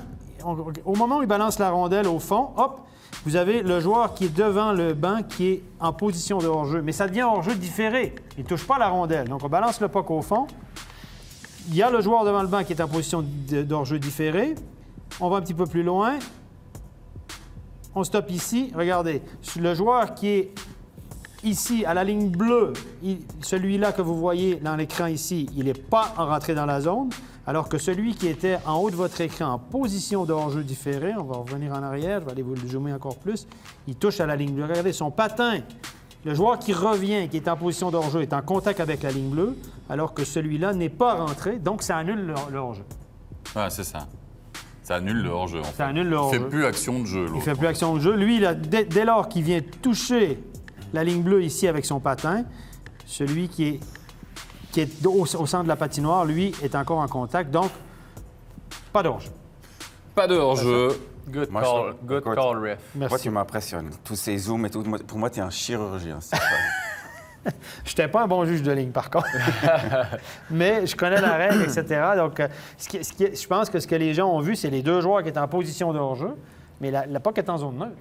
Au moment où il balance la rondelle au fond, hop, vous avez le joueur qui est devant le banc qui est en position de hors-jeu. Mais ça devient hors-jeu différé. Il ne touche pas la rondelle. Donc, on balance le puck au fond. Il y a le joueur devant le banc qui est en position d'hors-jeu différé. On va un petit peu plus loin. On stoppe ici. Regardez, le joueur qui est ici, à la ligne bleue, celui-là que vous voyez dans l'écran ici, il n'est pas rentré dans la zone, alors que celui qui était en haut de votre écran en position de hors-jeu différé, on va revenir en arrière, je vais aller vous le zoomer encore plus, il touche à la ligne bleue. Regardez, son patin, le joueur qui revient, qui est en position de hors-jeu, est en contact avec la ligne bleue, alors que celui-là n'est pas rentré, donc ça annule le hors-jeu. Ouais, c'est ça. Ça annule le hors-jeu, en fait. Ça annule le hors-jeu. Il ne fait plus action de jeu, l'autre. Il ne fait plus action de jeu. Lui, là, dès lors qu'il vient toucher la ligne bleue ici avec son patin, celui qui est au centre de la patinoire, lui, est encore en contact. Donc, pas de hors-jeu. Pas de hors-jeu. Good Moi, call, je- good Écoute, call, ref. Merci. Moi, tu m'impressionnes. Tous ces zooms et tout. Pour moi, tu es un chirurgien. C'est pas- Je n'étais pas un bon juge de ligne, par contre. Mais je connais la règle, etc. Donc, je pense que ce que les gens ont vu, c'est les 2 joueurs qui étaient en position de hors-jeu, mais la puck est en zone neutre.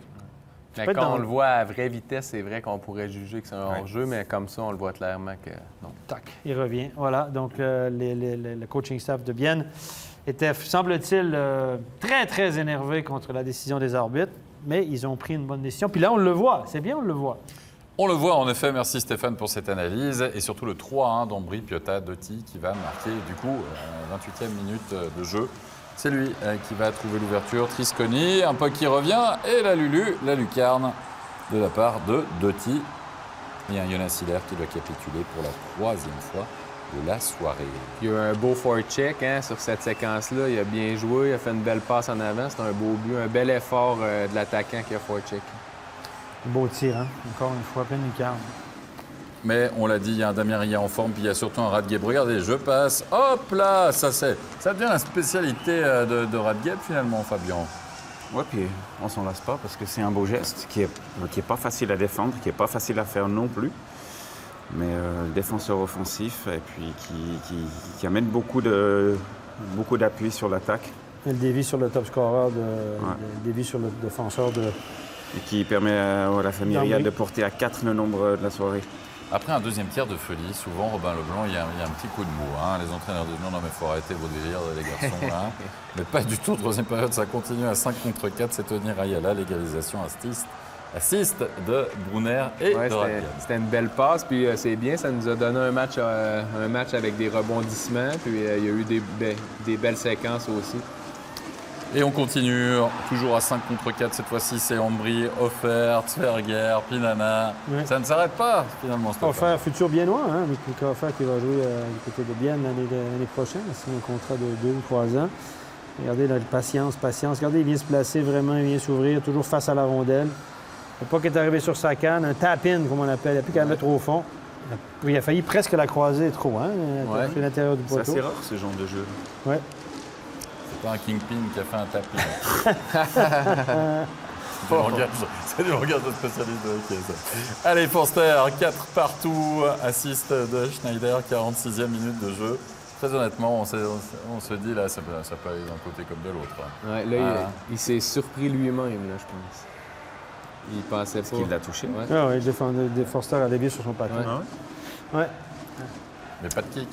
Mais peut être quand dans- on le voit à vraie vitesse, c'est vrai qu'on pourrait juger que c'est un hors-jeu, mais comme ça, on le voit clairement que non. Tac, il revient. Voilà. Donc, le coaching staff de Bienne était, semble-t-il, très, très énervé contre la décision des arbitres, mais ils ont pris une bonne décision. Puis là, on le voit. C'est bien, on le voit. On le voit en effet, merci Stéphane pour cette analyse. Et surtout le 3-1 d'Ambry Piotta Doty qui va marquer du coup 28e minute de jeu. C'est lui qui va trouver l'ouverture. Trisconi, un puck qui revient. Et la lucarne de la part de Doty. Il y a un Jonas Hiller qui doit capituler pour la 3e fois de la soirée. Il y a eu un beau forecheck sur cette séquence-là. Il a bien joué, il a fait une belle passe en avant. C'est un beau but, un bel effort de l'attaquant qui a forecheck. Beau tir, hein? Encore une fois, pleine lucarne. Mais on l'a dit, il y a un Damien Ria en forme, puis il y a surtout un Radgeb. Regardez, je passe. Hop là, ça devient la spécialité de Radgeb finalement, Fabien. Ouais, puis on s'en lasse pas parce que c'est un beau geste qui est pas facile à défendre, qui est pas facile à faire non plus. Mais défenseur offensif et puis qui amène beaucoup d'appui sur l'attaque. Et le dévie sur le top scorer, le dévie sur le défenseur de... Et qui permet à la famille Ria de porter à 4 le nombre de la soirée. Après un deuxième tiers de folie, souvent, Robin Leblanc, il y a un petit coup de mou. Hein. Les entraîneurs disent non, mais il faut arrêter vos délires, les garçons. Là. Mais pas du tout. Troisième période, ça continue à 5 contre 4. C'est Tony Rayala, l'égalisation assist de Brunner et de Radgeb. C'était une belle passe, puis c'est bien. Ça nous a donné un match avec des rebondissements, puis il y a eu des belles séquences aussi. Et on continue, toujours à 5 contre 4. Cette fois-ci, c'est Ambry, Offert, Zwerger, Pinana. Ouais. Ça ne s'arrête pas, finalement. Offert, futur biennois, hein, avec Lucas Offert qui va jouer du côté de Bienne l'année prochaine. C'est un contrat de 2 ou 3 ans. Regardez, là, patience. Regardez, il vient se placer vraiment, il vient s'ouvrir, toujours face à la rondelle. Le puck est arrivé sur sa canne, un tap-in, comme on appelle. Il n'y a plus qu'à le mettre au fond. Il a failli presque la croiser trop, hein? À l'intérieur du poteau. C'est assez rare, ce genre de jeu. Ouais. C'est pas un Kingpin qui a fait un tapis. C'est du langage de spécialiste de hockey, ça. Allez, Forster, 4 partout, assist de Schneider, 46e minute de jeu. Très honnêtement, on se dit, là, ça peut aller d'un côté comme de l'autre. Ouais, là, il s'est surpris lui-même, là, je pense. Il pensait pas. Qu'il l'a touché. Ouais. Ah oui, le Forster a dévié sur son patin. Ouais. Ouais. Mais pas de kick.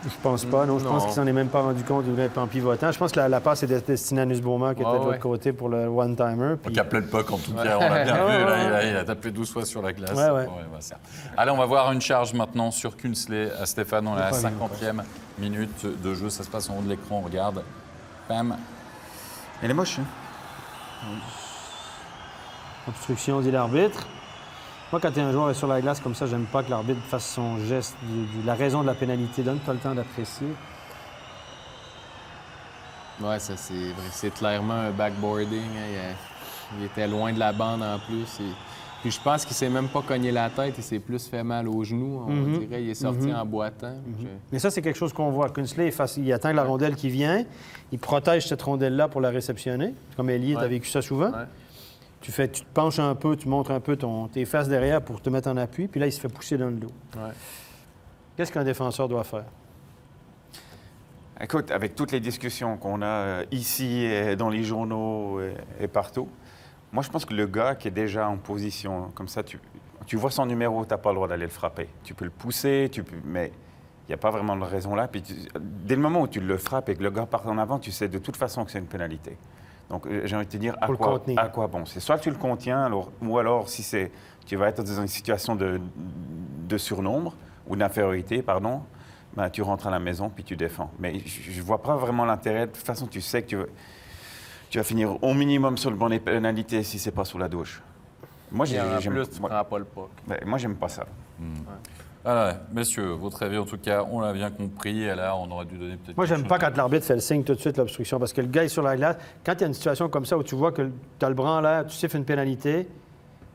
Je pense pas, non. Je pense qu'il s'en est même pas rendu compte. Il voulait être en pivotant. Je pense que la passe est destinée à Nussbaumer qui était de l'autre côté pour le one-timer. Puis... Qui appelait le puck en tout cas, on l'a bien vu. Là, il a tapé 12 fois sur la glace. Allez, on va voir une charge maintenant sur Kunsley. À Stéphane, on est à la 50e minute de jeu. Ça se passe en haut de l'écran, on regarde. Bam. Elle est moche, hein? Obstruction, dit l'arbitre. Moi, quand un joueur est sur la glace comme ça, j'aime pas que l'arbitre fasse son geste, la raison de la pénalité. Donne-toi le temps d'apprécier. Ouais, ça, c'est vrai. C'est clairement un backboarding. Hein. Il était loin de la bande en plus. Puis je pense qu'il s'est même pas cogné la tête, il s'est plus fait mal aux genoux, on dirait. Il est sorti en boitant. Mais ça, c'est quelque chose qu'on voit. Kunsley, il attend la rondelle qui vient, il protège cette rondelle-là pour la réceptionner. Comme Elie, tu as vécu ça souvent. Ouais. Tu te penches un peu, tu montres un peu tes fesses derrière pour te mettre en appui, puis là, il se fait pousser dans le dos. Ouais. Qu'est-ce qu'un défenseur doit faire? Écoute, avec toutes les discussions qu'on a ici, et dans les journaux et partout, moi, je pense que le gars qui est déjà en position, comme ça, tu vois son numéro, tu n'as pas le droit d'aller le frapper. Tu peux le pousser, mais il n'y a pas vraiment de raison là. Puis dès le moment où tu le frappes et que le gars part en avant, tu sais de toute façon que c'est une pénalité. Donc, j'ai envie de te dire, à quoi bon? C'est soit tu le contiens, ou alors, si tu vas être dans une situation de surnombre, ou d'infériorité, pardon, ben, tu rentres à la maison puis tu défends. Mais je ne vois pas vraiment l'intérêt. De toute façon, tu sais que tu vas finir au minimum sur le banc des pénalités si c'est pas sous la douche. Moi, tu prends pas le puck. Ben, moi, j'aime pas ça. Alors, messieurs, votre avis, en tout cas, on l'a bien compris. Et là, on aurait dû donner peut-être... Moi, j'aime pas quand l'arbitre fait le signe tout de suite, l'obstruction, parce que le gars est sur la glace. Quand il y a une situation comme ça où tu vois que tu as le bras en l'air, tu siffles une pénalité,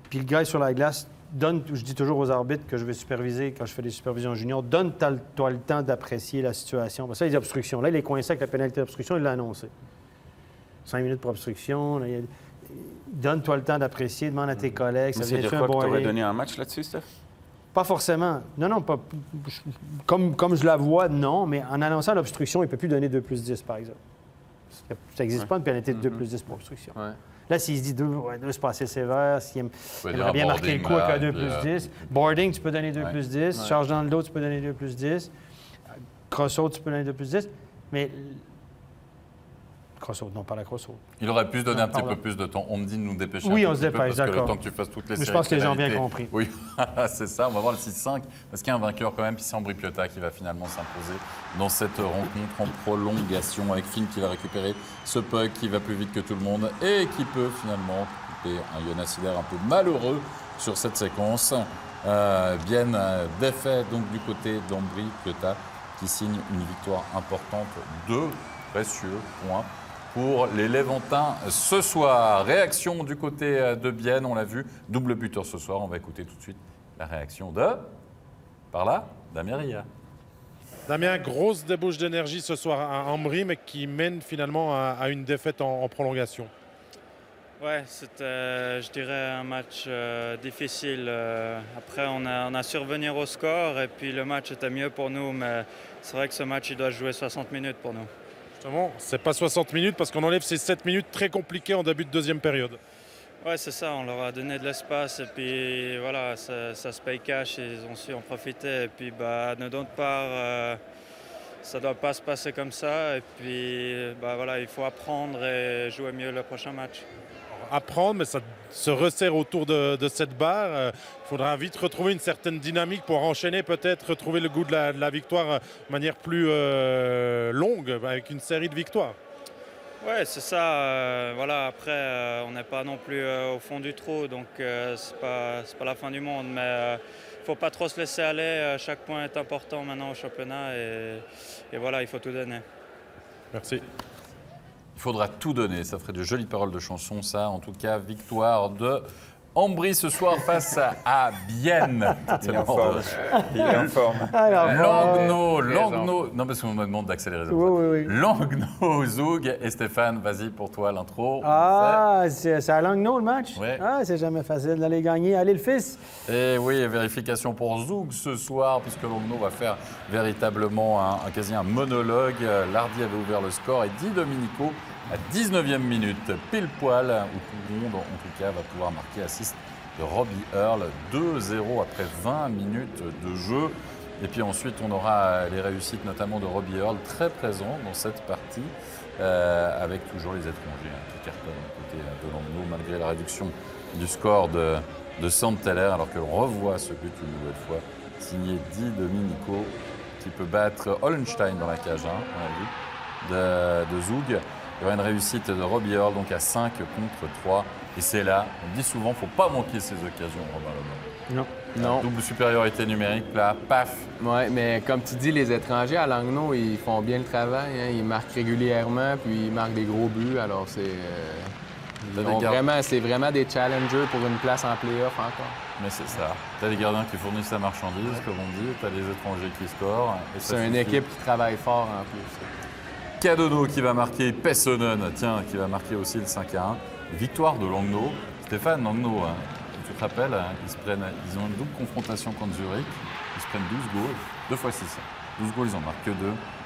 puis le gars est sur la glace, je dis toujours aux arbitres que je vais superviser quand je fais des supervisions juniors, donne-toi le temps d'apprécier la situation. Parce que ça, les obstructions. Là, il est coincé avec la pénalité d'obstruction, il l'a annoncé. 5 minutes pour obstruction. Là, donne-toi le temps d'apprécier, demande à tes collègues. Mais ça veut dire quoi, que tu aurais donné un match là-dessus, Steph? Pas forcément. Non, pas. Comme je la vois, non, mais en annonçant l'obstruction, il ne peut plus donner 2+10, par exemple. Ça n'existe pas une pénalité de 2+10 pour obstruction. Ouais. Là, s'il se dit 2, c'est pas assez sévère, s'il aimerait bien marquer le coup avec un 2+10. Boarding, tu peux donner 2+10. Ouais. Charge dans le dos, tu peux donner 2+10. Cross-out, tu peux donner 2+10. Mais cross-out, non, pas la cross-out. Il aurait pu se donner un petit peu plus de temps. On me dit de nous dépêcher. Oui, un on se dépêche, d'accord. d'accord. Le temps que tu fasses toutes les séries. Je pense que les gens ont bien compris. Oui, c'est ça. On va voir le 6-5. Parce qu'il y a un vainqueur quand même, puis c'est Ambry Piotta qui va finalement s'imposer dans cette rencontre en prolongation avec Finn qui va récupérer ce puck qui va plus vite que tout le monde et qui peut finalement couper un Jonas Hiller un peu malheureux sur cette séquence. Bien défait donc du côté d'Ambry Piotta qui signe une victoire importante, 2 précieux points pour les Léventins ce soir. Réaction du côté de Bienne, on l'a vu, double buteur ce soir. On va écouter tout de suite la réaction par là, Damien Ria. Damien, grosse débauche d'énergie ce soir à Ambry, mais qui mène finalement à une défaite en prolongation. Ouais, c'était, je dirais, un match difficile. Après, on a su revenir au score et puis le match était mieux pour nous, mais c'est vrai que ce match, il doit jouer 60 minutes pour nous. Justement, c'est pas 60 minutes parce qu'on enlève ces 7 minutes très compliquées en début de deuxième période. Ouais, c'est ça, on leur a donné de l'espace et puis voilà, ça se paye cash et ils ont su en profiter. Et puis de notre part, ça ne doit pas se passer comme ça. Et puis voilà, il faut apprendre et jouer mieux le prochain match. Apprendre, mais ça se resserre autour de cette barre. Il faudra vite retrouver une certaine dynamique pour enchaîner, peut-être retrouver le goût de la victoire de manière plus longue, avec une série de victoires. Ouais, c'est ça. Voilà, après, on n'est pas non plus au fond du trou, donc c'est pas la fin du monde. Mais il ne faut pas trop se laisser aller. Chaque point est important maintenant au championnat et voilà, il faut tout donner. Merci. Il faudra tout donner, ça ferait de jolies paroles de chanson, ça. En tout cas, victoire de Ambry ce soir face à Bienne. Il est en forme. Il est en forme. Langnau. Non, parce qu'on me demande d'accélérer. Oui. Langnau, Zoug et Stéphane, vas-y pour toi l'intro. C'est à Langnau le match? Ouais. C'est jamais facile d'aller gagner. Allez le fils! Et oui, vérification pour Zoug ce soir, puisque Langnau va faire véritablement quasi un monologue. Lardy avait ouvert le score et Di Domenico à 19e minute, pile poil, où tout le monde, en tout cas, va pouvoir marquer assist de Robbie Earl, 2-0 après 20 minutes de jeu. Et puis ensuite, on aura les réussites, notamment de Robbie Earl, très présent dans cette partie, avec toujours les étrangers qui cartonnent du côté de Langnau, malgré la réduction du score de Sandteller, alors que l'on revoit ce but une nouvelle fois, signé Di Domenico, qui peut battre Hollenstein dans la cage 1, on a vu, de Zoug. Il y aura une réussite de Robbie Earl, donc à 5 contre 3. Et c'est là, on dit souvent, il ne faut pas manquer ces occasions, Robin Lebon. Non. Double supériorité numérique, là, paf. Oui, mais comme tu dis, les étrangers à Langnau, ils font bien le travail. Hein. Ils marquent régulièrement, puis ils marquent des gros buts. Alors, C'est vraiment des challengers pour une place en play-off encore. Mais c'est ça. T'as les gardiens qui fournissent la marchandise, comme on dit, t'as les étrangers qui scorent. C'est une équipe qui travaille fort en plus. Kadono qui va marquer, Pessonen, tiens, qui va marquer aussi le 5-1. Victoire de Langnau. Stéphane, Langnau, hein, tu te rappelles, hein, ils ont une double confrontation contre Zurich. Ils se prennent 12 goals, 2 fois 6. 12 goals, ils en marquent que 2.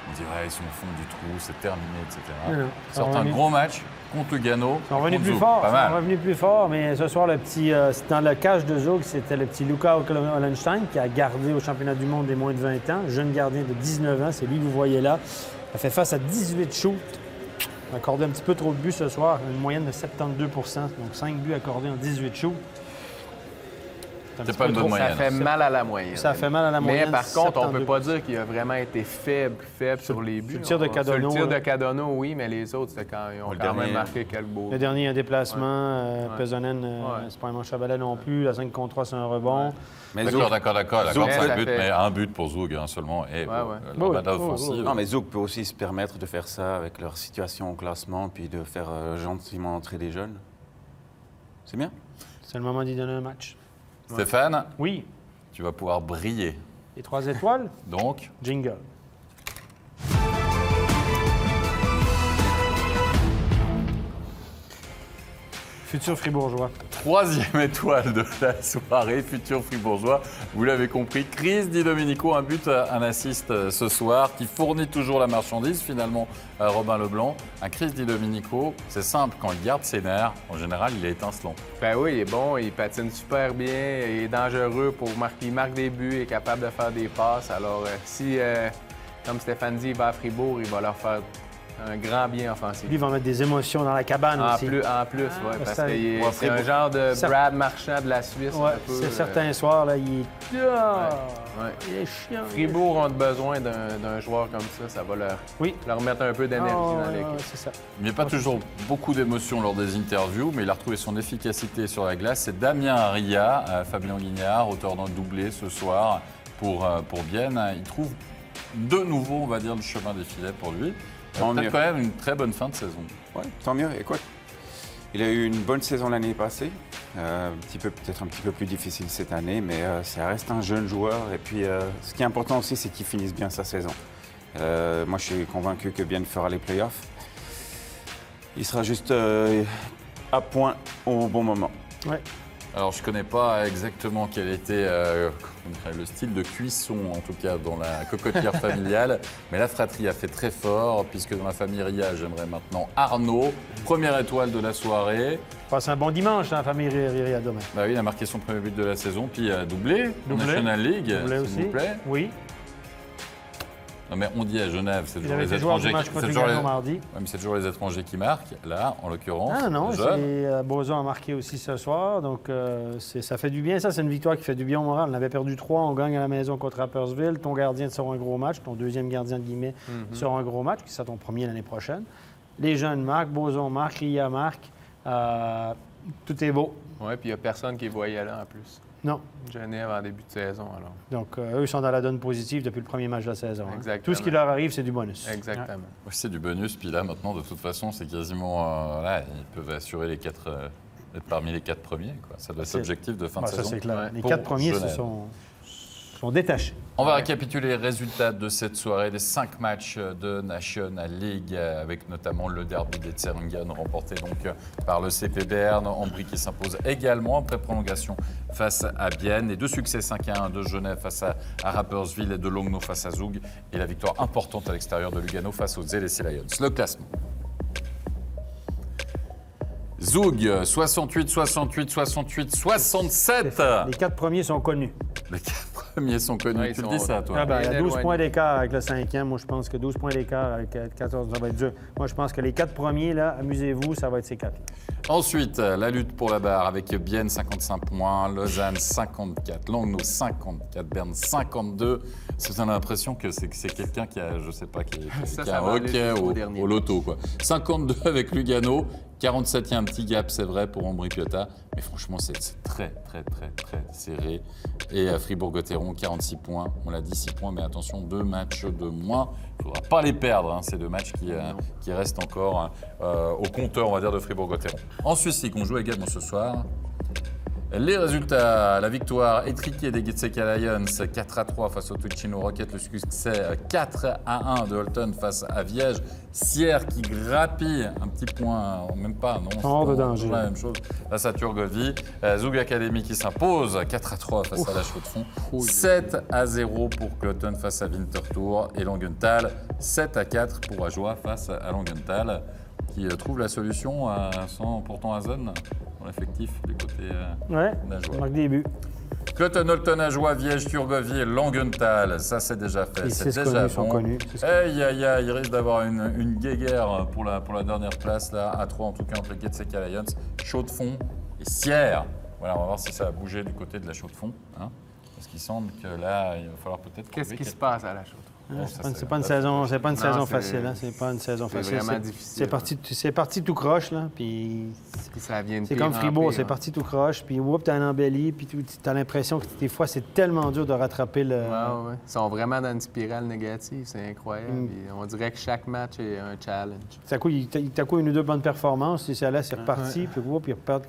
On dit, ouais, ils sont au fond du trou, c'est terminé, etc. Ils sortent un gros match contre Lugano. Ils sont revenus plus fort. Ils sont revenus plus fort, mais ce soir, c'est dans le cage de Zug, c'était le petit Luca Hollenstein qui a gardé au championnat du monde des moins de 20 ans. Jeune gardien de 19 ans, c'est lui que vous voyez là. Il a fait face à 18 shoots. Il a accordé un petit peu trop de buts ce soir, une moyenne de 72 %, donc 5 buts accordés en 18 shoots. C'est pas une bonne moyenne. Ça fait mal à la moyenne. Ça fait mal à la moyenne. Mais par contre, on ne peut pas dire qu'il a vraiment été faible sur les buts. Le tir de Kadono. Le tir de Kadono, oui, mais les autres, ils ont quand même marqué quelques beaux. Le dernier, un déplacement. Pesonen, c'est pas un manche à balai non plus. La 5 contre 3, c'est un rebond. Mais d'accord, c'est un but, mais un but pour Zug seulement. Et leur mandat offensif. Non, mais Zug peut aussi se permettre de faire ça avec leur situation au classement, puis de faire gentiment entrer des jeunes. C'est bien. C'est le moment d'y donner un match. Stéphane? Oui. Tu vas pouvoir briller. Les 3 étoiles? Donc? Jingle. Futur Fribourgeois. 3e étoile de la soirée, futur Fribourgeois. Vous l'avez compris, Chris Di Domenico, un but, un assist ce soir, qui fournit toujours la marchandise, finalement, à Robin Leblanc. Un Chris Di Domenico, c'est simple, quand il garde ses nerfs, en général, il est étincelant. Ben oui, il est bon, il patine super bien, il est dangereux pour marquer, il marque des buts, il est capable de faire des passes. Alors, si, comme Stéphane dit, il va à Fribourg, il va leur faire un grand bien offensif. Lui, il va mettre des émotions dans la cabane aussi. En plus, oui, parce que c'est un genre de Brad Marchand de la Suisse. Ouais, c'est certains soirs, là, il est... Il est chiant. Fribourg ont besoin d'un joueur comme ça va leur mettre un peu d'énergie dans l'équipe. C'est ça. Il n'y a pas toujours beaucoup d'émotions lors des interviews, mais il a retrouvé son efficacité sur la glace. C'est Damien Aria, Fabien Guignard, auteur d'un doublé ce soir pour Bienne. Il trouve de nouveau, on va dire, le chemin des filets pour lui. Peut-être quand même une très bonne fin de saison. Oui, tant mieux. Écoute, il a eu une bonne saison l'année passée, peut-être un petit peu plus difficile cette année, mais ça reste un jeune joueur. Et puis, ce qui est important aussi, c'est qu'il finisse bien sa saison. Moi, je suis convaincu que Bienne fera les playoffs. Il sera juste à point au bon moment. Ouais. Alors, je ne connais pas exactement quel était le style de cuisson, en tout cas dans la cocotière familiale, mais la fratrie a fait très fort, puisque dans la famille Ria, j'aimerais maintenant Arnaud, première étoile de la soirée. Passe un bon dimanche dans la famille Ria demain. Bah oui, il a marqué son premier but de la saison, puis doublé en National League, s'il vous plaît. Oui. Non, mais on dit à Genève, c'est toujours les étrangers c'est toujours les étrangers qui marquent. Là, en l'occurrence, ah non, Boson a marqué aussi ce soir, donc ça fait du bien. Ça, c'est une victoire qui fait du bien au moral. On avait perdu 3, on gagne à la maison contre Rapperswil. Ton gardien sort un gros match, ton deuxième gardien de guillemets sort un gros match, qui sera ton premier l'année prochaine. Les jeunes marquent, Boson marque, Ria marque. Tout est beau. Oui, puis il n'y a personne qui voyait là en plus. Non. Genève en début de saison, alors. Donc, eux, ils sont dans la donne positive depuis le premier match de la saison. Exactement. Tout ce qui leur arrive, c'est du bonus. Exactement. Oui, c'est du bonus. Puis là, maintenant, de toute façon, c'est quasiment... ils peuvent assurer les 4... être parmi les 4 premiers. Quoi. Ça doit être l'objectif de fin de saison. Ça, c'est clair. Les 4 premiers sont détachés. On va récapituler les résultats de cette soirée, des 5 matchs de National League, avec notamment le derby des Zeringen remporté donc par le CP Berne, Ambry qui s'impose également après prolongation face à Bienne, et 2 succès 5-1 de Genève face à Rapperswil et de Langnau face à Zug, et la victoire importante à l'extérieur de Lugano face aux ZLC Lions. Le classement. Zug, 68, 68, 68, 67. Les 4 premiers sont connus. Les 4 premiers sont connus. Ouais, tu le dis ça, toi? Il y a 12 points d'écart avec le 5e. Moi, je pense que 12 points d'écart avec 14, ça va être dur. Moi, je pense que les 4 premiers, là, amusez-vous, ça va être ces 4. Ensuite, la lutte pour la barre avec Bienne, 55 points, Lausanne, 54, Langnau, 54, Berne, 52. Ça donne l'impression que c'est quelqu'un qui a, je sais pas, qui a un hockey au loto, quoi. 52 avec Lugano. 47, il y a un petit gap, c'est vrai, pour Ambri-Piotta, mais franchement, c'est très, très, très, très serré. Et Fribourg-Gotteron, 46 points, on l'a dit, 6 points, mais attention, 2 matchs de moins. Il ne faudra pas les perdre, hein, ces 2 matchs qui restent encore au compteur, on va dire, de Fribourg-Gotteron. En Suisse League, on joue également ce soir. Les résultats, la victoire étriquée des Gitseka Lions 4-3 face au Ticino Rocket, le succès 4-1 de Holton face à Viège, Sierre qui grappille un petit point, même pas, non, hors de danger. La même chose face à Turgovie, Zug Academy qui s'impose 4-3 face à la Chaux-de-Fonds, 7-0 pour Cloton face à Winterthur et Langenthal, 7-4 pour Ajoie face à Langenthal qui trouve la solution sans pourtant Hazen dans l'effectif du côté d'Ajoie. Marque des buts. Cloton, Holton, Ajoie, Viège, Turgovie et Langenthal, ça c'est déjà fait, Les c'est 6 déjà connus sont bon. connus. Aïe, aïe, aïe, il risque d'avoir une guéguerre pour la dernière place, là, à 3 en tout cas entre les Gitseka Lions, Chaux-de-Fonds et Sierre. Voilà, on va voir si ça a bougé du côté de la Chaux-de-Fonds, hein, parce qu'il semble que là, il va falloir peut-être... Qu'est-ce qui se passe à la Chaux-de-Fonds? C'est pas une saison facile. Hein. C'est pas une saison c'est facile. Vraiment difficile. C'est parti tout croche, là. Puis ça vient de c'est pire comme en Fribourg, pire, c'est hein. parti tout croche. Puis whoop, t'as un embelli. Puis t'as l'impression que des fois, c'est tellement dur de rattraper le. Ouais. Ils sont vraiment dans une spirale négative, c'est incroyable. Puis on dirait que chaque match est un challenge. Tout à coup, une ou deux bonnes performances. Si là, c'est reparti. Puis whoop, ils repartent.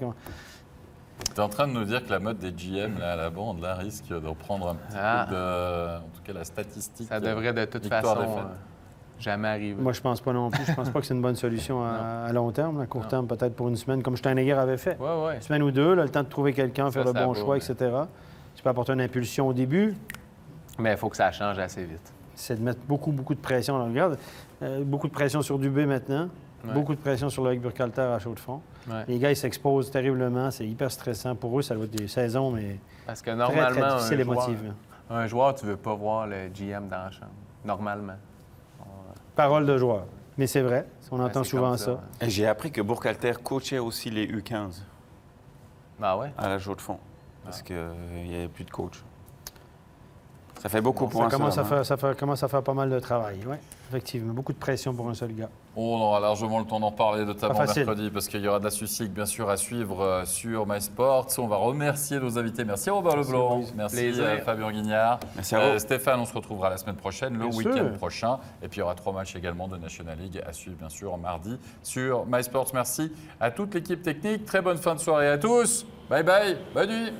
Tu es en train de nous dire que la mode des GM là, à la bande là, risque de reprendre un petit peu de... En tout cas, la statistique. Ça devrait de toute façon jamais arriver. Moi, je pense pas non plus. Je pense pas que c'est une bonne solution à long terme. À court terme, peut-être pour une semaine, comme Steinegger avait fait. Une semaine ou deux, là, le temps de trouver quelqu'un, faire le bon choix, etc. Tu peux apporter une impulsion au début. Mais il faut que ça change assez vite. C'est de mettre beaucoup de pression. Là, regarde, beaucoup de pression sur Dubé maintenant. Beaucoup de pression sur le Burkhalter à Chaux-de-Fonds. Les gars, ils s'exposent terriblement. C'est hyper stressant. Pour eux, ça doit être des saisons, mais parce que normalement, très difficile émotivement. Un joueur, tu veux pas voir le GM dans la chambre. Normalement. Parole de joueur. Mais c'est vrai. On entend souvent ça. Et j'ai appris que Burkhalter coachait aussi les U15. Ah ouais? À la Chaux-de-Fonds. Parce qu'il n'y avait plus de coach. Ça fait beaucoup pour un seul. Ça commence à faire pas mal de travail, oui. Effectivement, beaucoup de pression pour un seul gars. On aura largement le temps d'en parler, notamment facile. mercredi, parce qu'il y aura de la Suisse, bien sûr, à suivre sur MySports. On va remercier nos invités. Merci Robert Leblanc, merci Fabien Guignard. Merci à vous. Stéphane, on se retrouvera la semaine prochaine, le week-end sûr. prochain. Et puis il y aura 3 matchs également de National League à suivre, bien sûr, mardi sur MySports. Merci à toute l'équipe technique. Très bonne fin de soirée à tous. Bye bye, bonne nuit.